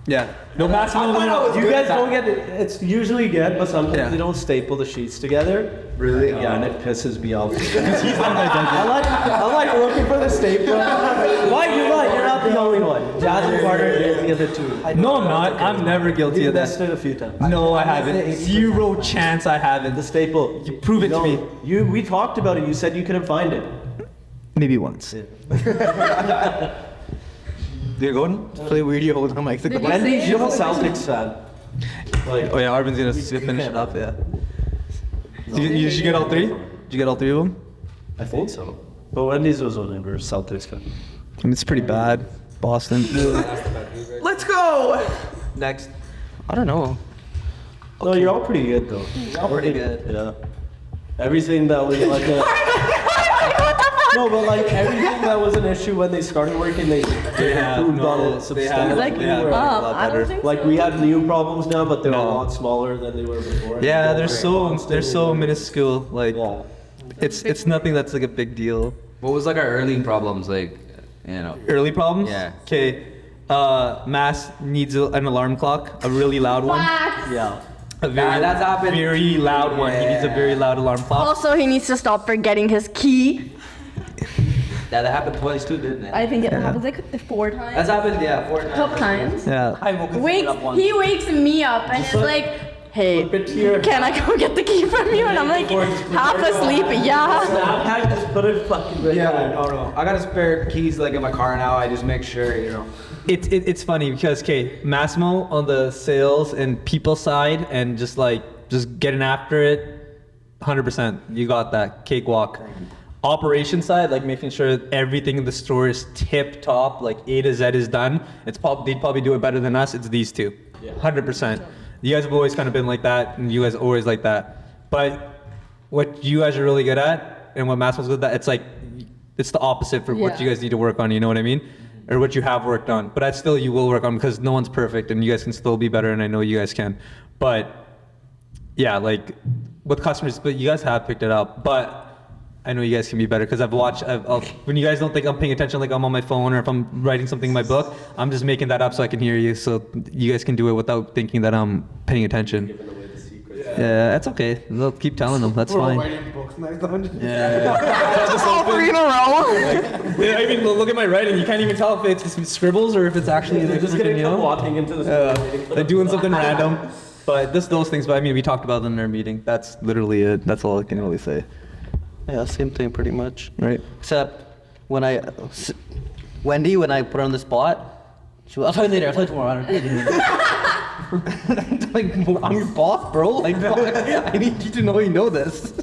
Yeah. No, Massimo. You guys don't get it. It's usually good, but sometimes Yeah. they don't staple the sheets together. Really? Yeah, and it pisses me off. I like looking for the staple. Why? You're right. You're not the only one. Jazz and Carter are guilty of it too. No, I'm not. I'm never guilty You've of that. missed it a few times. No, I haven't. Zero chance I haven't. The staple. You prove it to me. We talked about it. You said you couldn't find it. Maybe once. You're going? It's really weird you holding the mic. Did you When say you're a Celtics fan. Like, Oh yeah, Arvin's gonna finish it up. Yeah. Did you get all 3? Did you get all 3 of them? I think so. But Wendy's was when we were Celtics fan. I mean, it's pretty bad. Boston. Let's go. Next. I don't know. No, you're all pretty good though. Pretty good. Yeah. Everything that was like a... No, but like everything that was an issue when they started working, they improved on it substantially. Like, I don't think Like so. we have new problems now, but they're a lot smaller than they were before. Yeah, they're so minuscule. Like, Yeah. it's nothing that's like a big deal. What was like our early problems? Like, you know. Early problems? Yeah. Okay. Mass needs an alarm clock, a really loud one. Facts. Yeah. A very, that's happened. very loud one. He needs a very loud alarm clock. Also, he needs to stop forgetting his key. Yeah, that happened twice too, didn't it? I think it happens like 4 times. That's happened, yeah, 4 times. Couple times. Yeah. He wakes me up and is like, hey, can I go get the key from you? And I'm like, half asleep, yeah. I just put it fucking right Yeah, no. I got a spare keys like in my car now. I just make sure, you know. It's funny because Massimo on the sales and people side and just getting after it, 100%. You got that cakewalk. Operation side, like making sure everything in the store is tip top, like A to Z is done. They'd probably do it better than us. It's these 2, 100%. You guys have always kind of been like that, and you guys are always like that. But what you guys are really good at, and what Massimo's good at, it's the opposite for what Yeah. you guys need to work on. You know what I mean? Or what you have worked on. But that's still you will work on because no one's perfect, and you guys can still be better, and I know you guys can. But yeah, like with customers, but you guys have picked it up. But I know you guys can be better because I've watched. When you guys don't think I'm paying attention, like I'm on my phone or if I'm writing something in my book, I'm just making that up so I can hear you. So you guys can do it without thinking that I'm paying attention. Yeah, that's okay. They'll keep telling them. That's fine. All 3 in a row. Yeah, I mean, look at my writing. You can't even tell if it's scribbles or if it's actually They're just gonna come walking into the store. they're doing something random. But those things. But I mean, we talked about them in our meeting. That's literally it. That's all I can really say. Yeah, same thing pretty much. Right. Except when Wendy, when I put her on the spot, I'll tell you later, I'll tell you tomorrow. Like, I'm your boss, bro. Like, fuck, I need you to know you know this.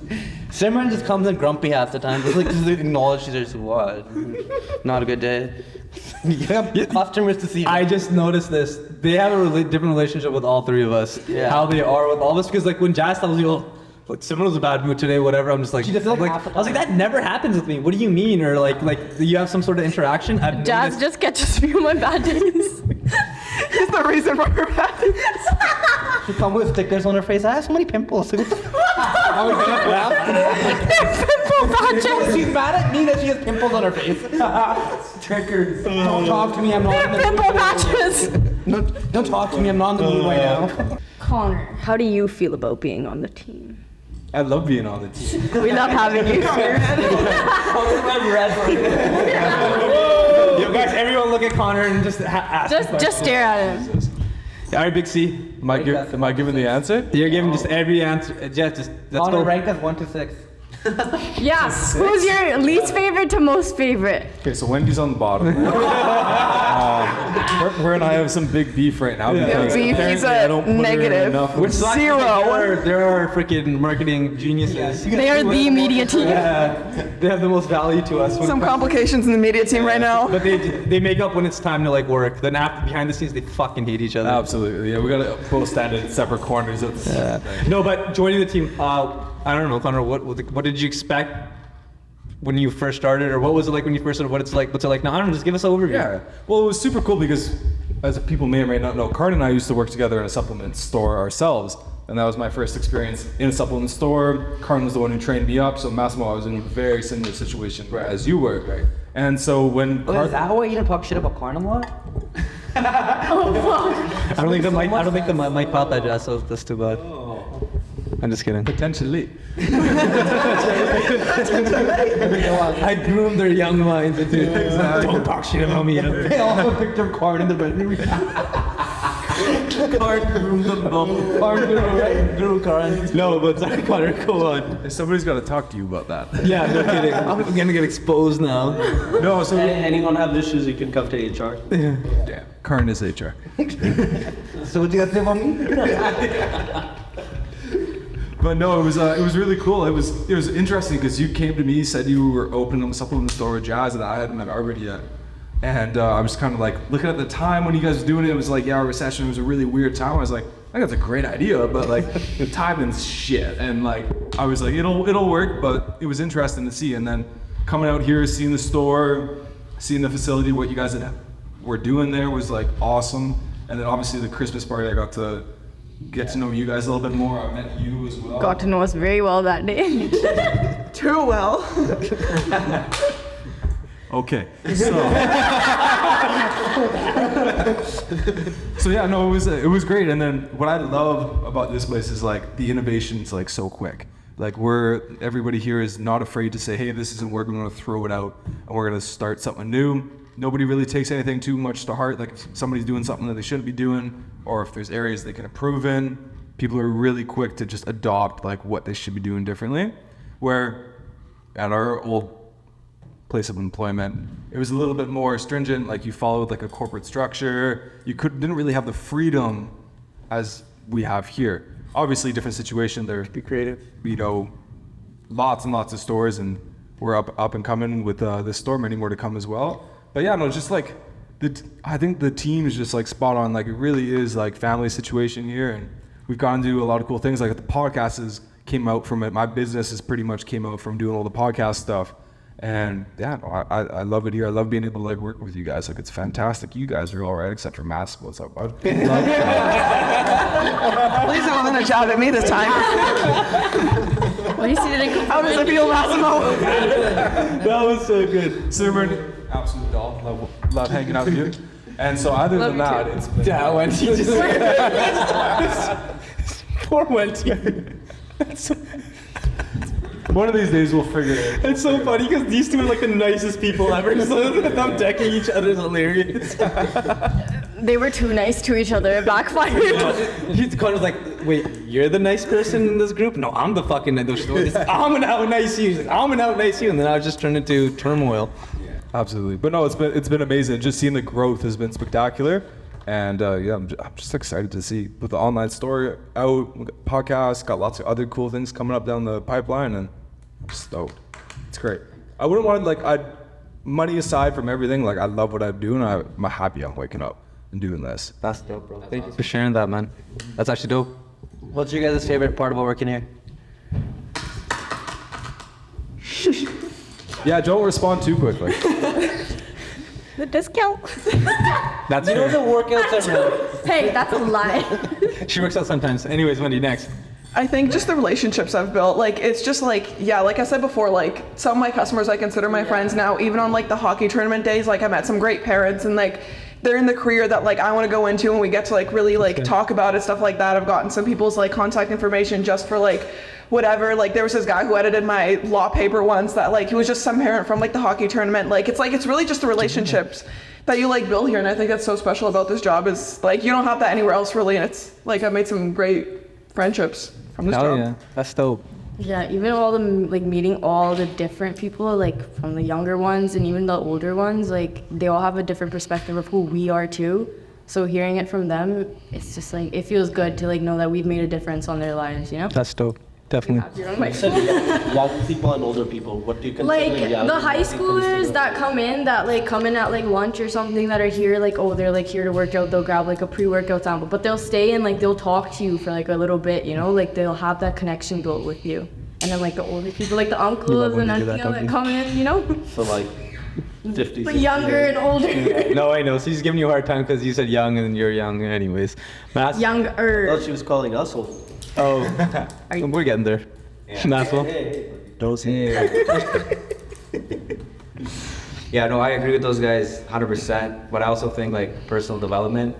Simran just comes in grumpy half the time. Just acknowledge she's just what? Not a good day. You have customers to see. I just noticed this. They have a different relationship with all three of us. Yeah. How they are with all of us. Because like when Jazz tells you, oh, like Simran was a bad mood today, whatever. I'm just like, She does it, like, half the I was like, that never happens with me. What do you mean? Or like you have some sort of interaction. I've Jazz noticed- just catches me on my bad days. He's the reason for her bad. She come with stickers on her face. I have so many pimples. Pimple patches. She's mad at me that she has pimples on her face. Stickers. Don't talk to me. I'm not in the mood. Pimple patches. Don't talk to me. I'm not in the mood right now. Connor, how do you feel about being on the team? I love being on the team. We love having you here. Yo, guys, everyone look at Connor and just ask. Just stare at him. All right, Big C. Am I giving the answer? You're giving just every answer. Just let's Connor, go. rank us 1 to 6. Yes. Who's your least favorite to most favorite? Okay, so Wendy's on the bottom. Her and I have some big beef right now because Beef, apparently he's I a don't put her in negative. enough. Which sucks, Zero. like, there are freaking marketing geniuses. They are the media team. Yeah, they have the most value to us. Some complications in the media team right now. But they make up when it's time to like work. Then after behind the scenes, they fucking hate each other. Absolutely, yeah. We gotta both stand in separate corners of the thing. No, but joining the team, I don't know, Connor. What did you expect when you first started, or what was it like when you first started? What's it like now? I don't know. Just give us an overview. Yeah. Well, it was super cool because, as people may or may not know, Karn and I used to work together in a supplement store ourselves. And that was my first experience in a supplement store. Karn was the one who trained me up. So Massimo, I was in a very similar situation as you were. Right. And so when Is that why you don't talk shit about Karn a lot? I don't think the mic caught that, Jess. So that's too bad. I'm just kidding. potentially. I groomed their young minds into don't talk shit about me. They all have a picture of Karn in the bedroom. Karn groomed the bubble. Drew Karn. No, but sorry, Connor, go on. Somebody's got to talk to you about that. Yeah, no kidding. I'm gonna get exposed now. No, so Anyone have issues, you can come to HR. damn, Karn is HR. So what you got to say about me? But no, it was really cool. It was interesting because you came to me, said you were opening a supplement store with Jazz, and I hadn't met already yet. And I was kind of like looking at the time when you guys were doing it. It was like, yeah, recession. It was a really weird time. I was like, I think that's a great idea, but like the timing's shit. And like I was like, it'll work, but it was interesting to see. And then coming out here, seeing the store, seeing the facility, what you guys were doing there was like awesome. And then obviously the Christmas party, I got to get to know you guys a little bit more. I met you as well. Got to know us very well that day. Too well. Okay, so yeah, no, it was great. And then what I love about this place is like the innovation's like so quick. Like everybody here is not afraid to say, hey, this isn't working. We're gonna throw it out and we're gonna start something new. Nobody really takes anything too much to heart. Like if somebody's doing something that they shouldn't be doing, or if there's areas they can improve in, people are really quick to just adopt like what they should be doing differently. Where at our old place of employment, it was a little bit more stringent. Like you followed like a corporate structure. You didn't really have the freedom as we have here. Obviously, different situation. There, Be creative. you know, lots and lots of stores, and we're up and coming with this store. Many more to come as well. But yeah, no, just like I think the team is just like spot on. Like it really is like family situation here, and we've gone to do a lot of cool things. Like the podcast came out from it. My business has pretty much came out from doing all the podcast stuff. And yeah, no, I love it here. I love being able to like work with you guys. Like it's fantastic. You guys are all right, except for Mask. What's up, bud? At least it wasn't a job at me this time. At least you didn't How does it feel, Massimo? That was so good. Simran, absolute doll. Love hanging out with you. And so other than that, it's been Yeah, Wendy just. Poor Wendy. one of these days we'll figure it out. It's so funny because these two are like the nicest people ever. So them decking each other is hilarious. They were too nice to each other. It backfired. He's kind of like, wait, you're the nice person in this group? No, I'm the fucking nice. I'm gonna out nice you. He's like, I'm gonna out nice you, and then I just turned into turmoil. Absolutely. But no, it's been amazing. Just seeing the growth has been spectacular. And yeah, I'm just excited to see with the online store out, we got podcasts, got lots of other cool things coming up down the pipeline, and Stoked. It's great. I wouldn't want money aside from everything. Like I love what I do, and I'm happy I'm waking up and doing this. That's dope, bro. Thank you for sharing that, man. That's actually dope. What's your guys' favorite part about working here? Yeah, don't respond too quickly. The discount. That's You know fair. the workouts are Hey, that's a lie. She works out sometimes. Anyways, Wendy, next. I think just the relationships I've built, like it's just like, yeah, like I said before, like some of my customers I consider my friends now. Even on like the hockey tournament days, like I met some great parents, and like they're in the career that like I want to go into, and we get to like really like talk about it, stuff like that. I've gotten some people's like contact information just for like whatever. Like there was this guy who edited my law paper once that like he was just some parent from like the hockey tournament. Like it's really just the relationships that you like build here, and I think that's so special about this job is like you don't have that anywhere else really, and it's like I've made some great friendships from this Hell job. yeah. That's dope. Yeah, even all the like meeting all the different people, like from the younger ones and even the older ones, like they all have a different perspective of who we are too. So hearing it from them, it's just like it feels good to like know that we've made a difference on their lives, you know? That's dope. Definitely. Young people and older people. What do you consider Like young? the high schoolers that come in at like lunch or something that are here, like oh they're like here to work out, they'll grab like a pre-workout sample, but they'll stay and like they'll talk to you for like a little bit, you know, like they'll have that connection built with you. And then like the older people, like the uncles when and you do that, aunties don't that you? come in, you know, So like 50s. but younger and older, No, I know. She's giving you a hard time because you said young and you're young anyways. Mass? I younger. thought she was calling us old. Oh, we're getting there. Maxwell? Yeah, no, I agree with those guys 100%. But I also think like personal development,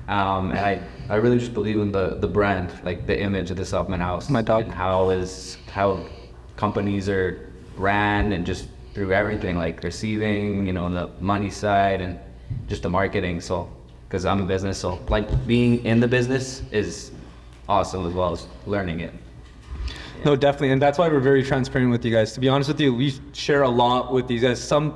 and I really just believe in the brand, like the image of the supplement house. My dog. And how companies are ran and just through everything, like receiving, you know, the money side and just the marketing. So, because I'm a business, so like being in the business is awesome as well as learning it. No, definitely, and that's why we're very transparent with you guys. To be honest with you, we share a lot with these guys. Some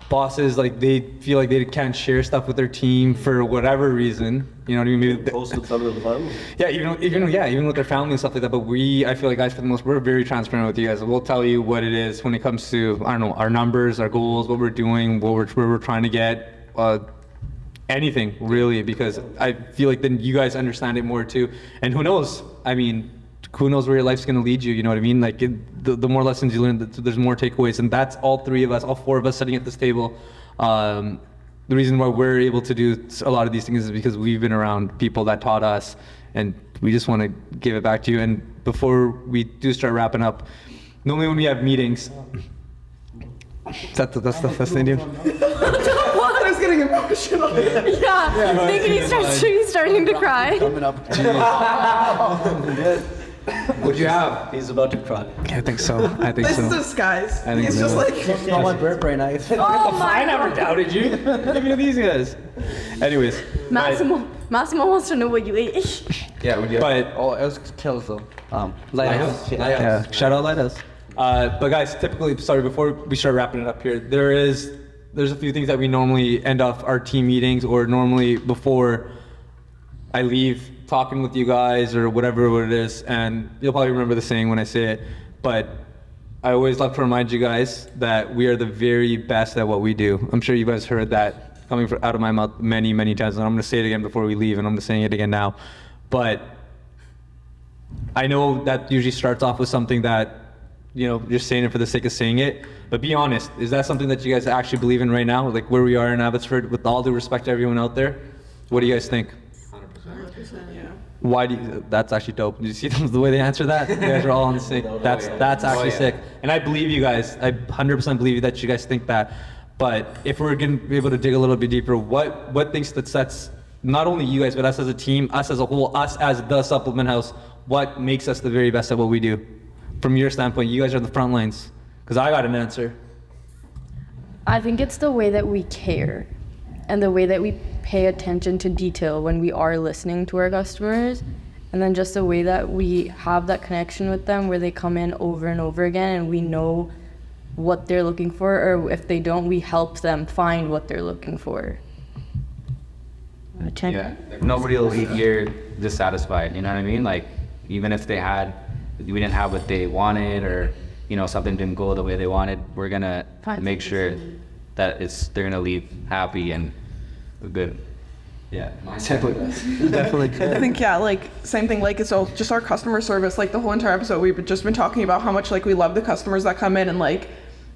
bosses, like they feel like they can't share stuff with their team for whatever reason. You know what I mean? Maybe Close to some of the fun. yeah, even with their family and stuff like that. But I feel like guys, for the most, we're very transparent with you guys. We'll tell you what it is when it comes to, I don't know, our numbers, our goals, what we're doing, where we're trying to get. Anything really, because I feel like then you guys understand it more too. And who knows? I mean, who knows where your life's gonna lead you? You know what I mean? Like the more lessons you learn, there's more takeaways, and that's all four of us sitting at this table. The reason why we're able to do a lot of these things is because we've been around people that taught us, and we just want to give it back to you. And before we do start wrapping up, normally when we have meetings, that's the first thing to do. I was getting emotional. Yeah, thinking he's starting to cry. What'd you have? He's about to cry. I think so. This is just guys. I think He's so. just like It's not my burp right now. Oh my I never doubted you. Look at these guys. Anyways, Massimo wants to know what you ate. Yeah, would you? but Oh, it was kills though. Lighthouse. yeah, shout out Lighthouse. But guys, typically, sorry, before we start wrapping it up here, there's a few things that we normally end off our team meetings, or normally before I leave talking with you guys or whatever it is, and you'll probably remember the saying when I say it, but I always love to remind you guys that we are the very best at what we do. I'm sure you guys heard that coming out of my mouth many, many times, and I'm going to say it again before we leave, and I'm saying it again now. But I know that usually starts off with something that, you know, you're saying it for the sake of saying it, but be honest, is that something that you guys actually believe in right now? Like where we are in Abbotsford, with all due respect to everyone out there, what do you guys think? 100%. Yeah. Why do you, that's actually dope. Did you see the way they answer that? You guys are all on the same. That's actually sick. And I believe you guys. I 100% believe that you guys think that. But if we're gonna be able to dig a little bit deeper, what things that sets not only you guys, but us as a team, us as a whole, us as the supplement house, what makes us the very best at what we do? From your standpoint, you guys are the front lines. Because I got an answer. I think it's the way that we care and the way that we pay attention to detail when we are listening to our customers, and then just the way that we have that connection with them where they come in over and over again and we know what they're looking for, or if they don't, we help them find what they're looking for. Yeah, nobody will leave here dissatisfied, you know what I mean? Like, even if they had we didn't have what they wanted, or something didn't go the way they wanted, we're gonna make sure that they're gonna leave happy and good. Yeah, Definitely. I think, yeah, like, same thing, like, so just our customer service, like, the whole entire episode, we've just been talking about how much, like, we love the customers that come in, and, like,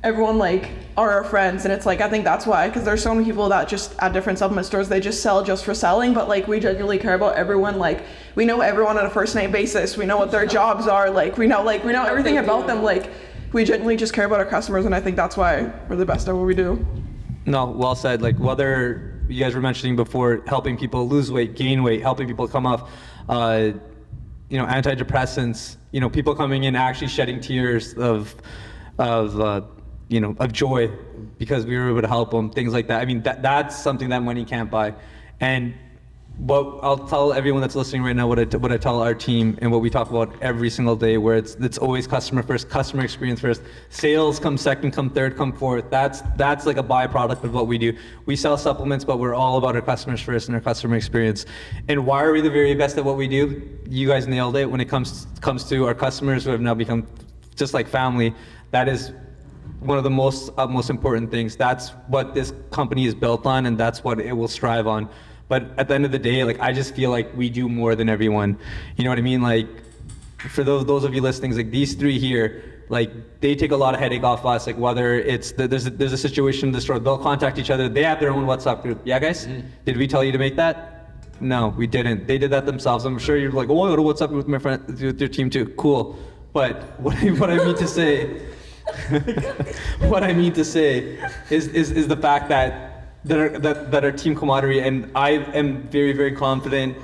everyone, like, are our friends, and it's, like, I think that's why, because there's so many people that just, at different supplement stores, they just sell just for selling, but, like, we genuinely care about everyone, like, we know everyone on a first-name basis, we know what their jobs are, like, we know everything about them, like, we genuinely just care about our customers, and I think that's why we're the best at what we do. No, well said. Like, whether you guys were mentioning before, helping people lose weight, gain weight, helping people come off, antidepressants, people coming in actually shedding tears of joy because we were able to help them, things like that. I mean, that's something that money can't buy. And what I'll tell everyone that's listening right now, what I tell our team and what we talk about every single day, where it's always customer first, customer experience first. Sales come second, come third, come fourth. That's like a byproduct of what we do. We sell supplements, but we're all about our customers first and our customer experience. And why are we the very best at what we do? You guys nailed it. When it comes to our customers who have now become just like family, that is one of the most important things. That's what this company is built on, and that's what it will strive on. But at the end of the day, like, I just feel like we do more than everyone. You know what I mean? Like, for those of you listening, like, these three here, like, they take a lot of headache off us. Like, whether it's there's a situation in the store, they'll contact each other. They have their own WhatsApp group. Yeah, guys? Did we tell you to make that? No, we didn't. They did that themselves. I'm sure you're like, oh, I go to WhatsApp group with my friend, with your team too. Cool. But what I mean to say, what I mean to say is the fact that our team camaraderie, and I am very, very confident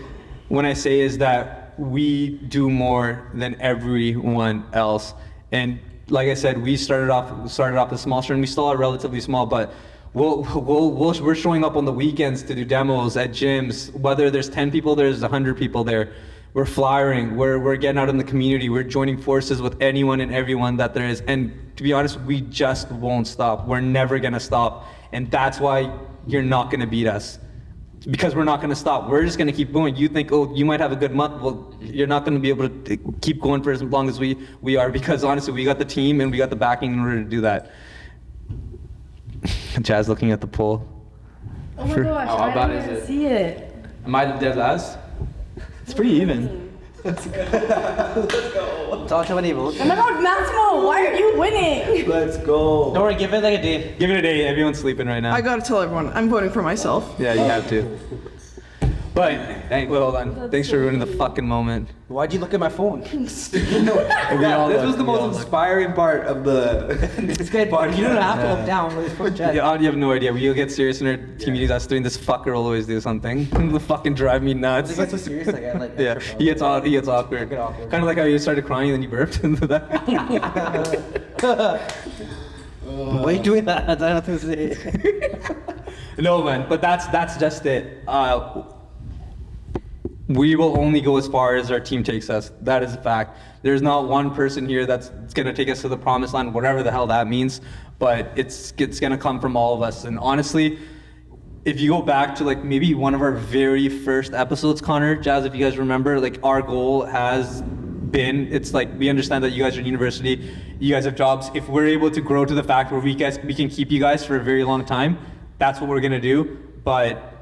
when I say is that we do more than everyone else. And like I said, we started off a small store, and we still are relatively small, but we're showing up on the weekends to do demos at gyms. Whether there's 10 people, there's 100 people there. We're flyering, we're getting out in the community, we're joining forces with anyone and everyone that there is. And to be honest, we just won't stop. We're never gonna stop. And that's why you're not gonna beat us, because we're not gonna stop. We're just gonna keep going. You think, oh, you might have a good month. Well, you're not gonna be able to keep going for as long as we are, because honestly, we got the team and we got the backing in order to do that. Jazz looking at the poll. Oh my gosh, How I bad don't is even it? see it. Am I the dead last? It's pretty even. Talk to many votes. Oh my god, Massimo, why are you winning? Let's go. Don't worry, give it like a day. Give it a day. Everyone's sleeping right now. I gotta tell everyone, I'm voting for myself. Yeah, you have to. But, well, hold on. Thanks for ruining the fucking moment. Why'd you look at my phone? This was the most inspiring part of the. It's good, but you don't have to look down. Yeah, you have no idea. We'll get serious in our team meetings. Us doing this fucker will always do something. It'll fucking drive me nuts. It gets so serious, like, I like Yeah, he gets awkward. Kind of like how you started crying and then you burped into that. Why are you doing that? I don't know what to say. No, man, but that's just it. We will only go as far as our team takes us. That is a fact. There's not one person here that's gonna take us to the promised land, whatever the hell that means, but it's gonna come from all of us. And honestly, if you go back to like maybe one of our very first episodes, Connor, Jazz, if you guys remember, like our goal has been, it's like, we understand that you guys are in university, you guys have jobs. If we're able to grow to the fact where we can keep you guys for a very long time, that's what we're gonna do. But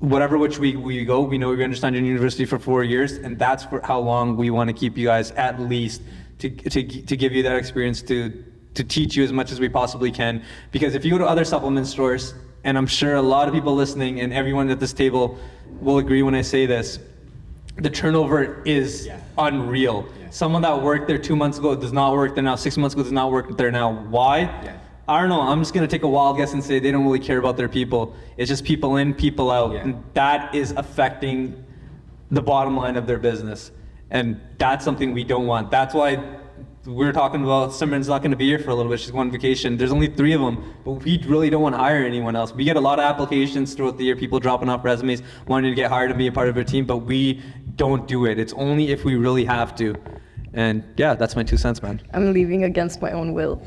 whatever which we go, we know we understand you're in university for 4 years, and that's for how long we want to keep you guys, at least to give you that experience, to teach you as much as we possibly can. Because if you go to other supplement stores, and I'm sure a lot of people listening and everyone at this table will agree when I say this, the turnover is unreal. Someone that worked there 2 months ago does not work there now, 6 months ago does not work there now. Why? I don't know, I'm just gonna take a wild guess and say they don't really care about their people. It's just people in, people out. And that is affecting the bottom line of their business. And that's something we don't want. That's why we're talking about Simran's not gonna be here for a little bit, she's going on vacation. There's only 3 of them, but we really don't want to hire anyone else. We get a lot of applications throughout the year, people dropping off resumes, wanting to get hired and be a part of our team, but we don't do it. It's only if we really have to. And yeah, that's my 2 cents, man. I'm leaving against my own will.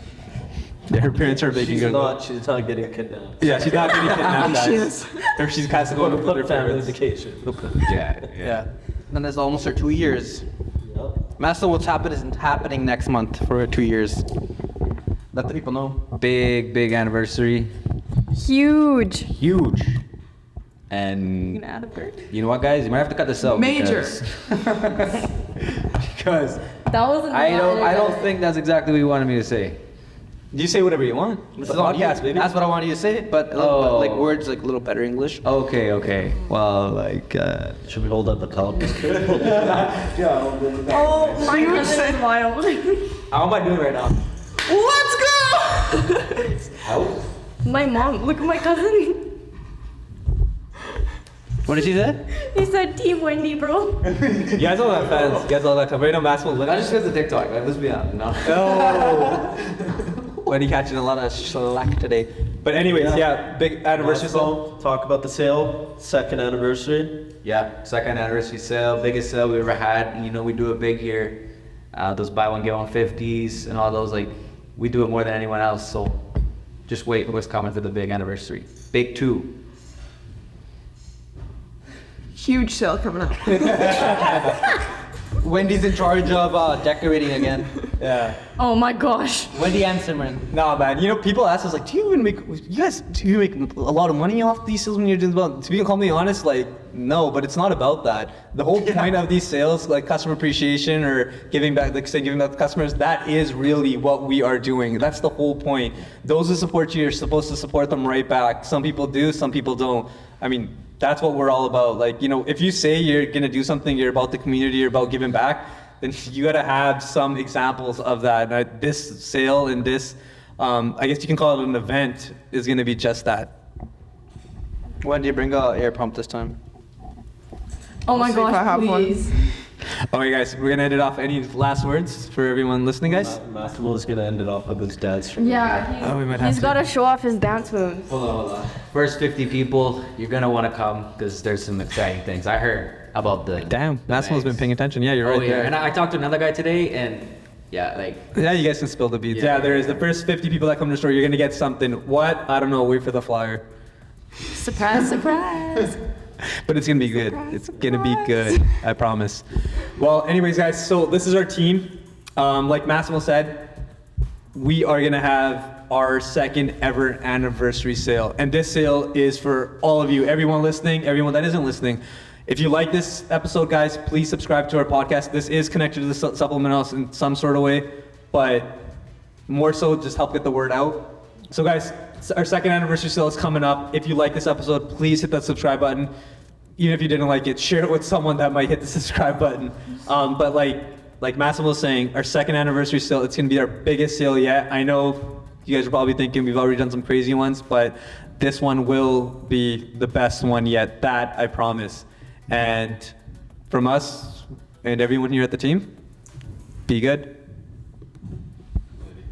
Yeah, her parents are making She's her. not getting kidnapped. Yeah, she's not getting kidnapped, guys. Or she's has to go with her Family parents. vacation. Yeah. And it's almost our 2 years. Master, what's happening next month for 2 years? Let the people know. Big anniversary. Huge. Huge. And Gonna add a bird. you know what, guys? You might have to cut this out. Major. Because That wasn't. I don't think that's exactly what you wanted me to say. You say whatever you want. This is on podcast, baby. That's what I wanted you to say, but like words like a little better English. Okay. Well, like, Should we hold up the cup? Oh, my cousin is wild. How am I doing right now? Let's go! My mom. Look at my cousin. What did she say? He said Team Wendy, bro. You guys all have fans. You guys all have time. Right now, Massimo. I just got the TikTok. Like, let's be honest. No. Wendy catching a lot of slack today. But anyways, yeah, big anniversary sale. So, talk about the sale, second anniversary. Yeah, second anniversary sale, biggest sale we ever had. You know, we do it big here. Those buy one get one 50s and all those, like, we do it more than anyone else. So just wait what's coming for the big anniversary. Big 2. Huge sale coming up. Wendy's in charge of decorating again. Yeah. Oh my gosh. Wendy and Simran. Nah, man. You know, people ask us like, do you make a lot of money off these sales when you're doing well? To be completely honest, like, no, but it's not about that. The whole point of these sales, like customer appreciation or giving back, like saying giving back to customers, that is really what we are doing. That's the whole point. Those who support you, you're supposed to support them right back. Some people do, some people don't. I mean, that's what we're all about. Like, you know, if you say you're gonna do something, you're about the community, you're about giving back, then you gotta have some examples of that. And this sale and this, I guess you can call it an event, is gonna be just that. Wendy, bring a air pump this time. Oh my see if I gosh, have one. please. Okay, guys, we're gonna end it off. Any last words for everyone listening, guys? Massimo's gonna end it off with his dad's stream. Yeah, Oh, we might have he's to. got to show off his dance moves. Hold on. First 50 people, you're gonna want to come because there's some exciting things. I heard about the. Damn, Massimo's been paying attention. Yeah, you're Oh right yeah, there. and I talked to another guy today, and yeah, like. Yeah, you guys can spill the beans. Yeah. Yeah, there is. The first 50 people that come to the store, you're gonna get something. What? I don't know. Wait for the flyer. Surprise, surprise. But it's gonna be good. It's gonna be good. I promise. Well, anyways, guys. So this is our team. Like Massimo said, we are gonna have our second ever anniversary sale, and this sale is for all of you, everyone listening, everyone that isn't listening. If you like this episode, guys, please subscribe to our podcast. This is connected to the Supplement House in some sort of way, but more so just help get the word out. So guys, our second anniversary sale is coming up. If you like this episode, please hit that subscribe button. Even if you didn't like it, share it with someone that might hit the subscribe button. But like Massimo was saying, our second anniversary sale, it's gonna be our biggest sale yet. I know you guys are probably thinking we've already done some crazy ones, but this one will be the best one yet. That I promise. And from us and everyone here at the team, be good.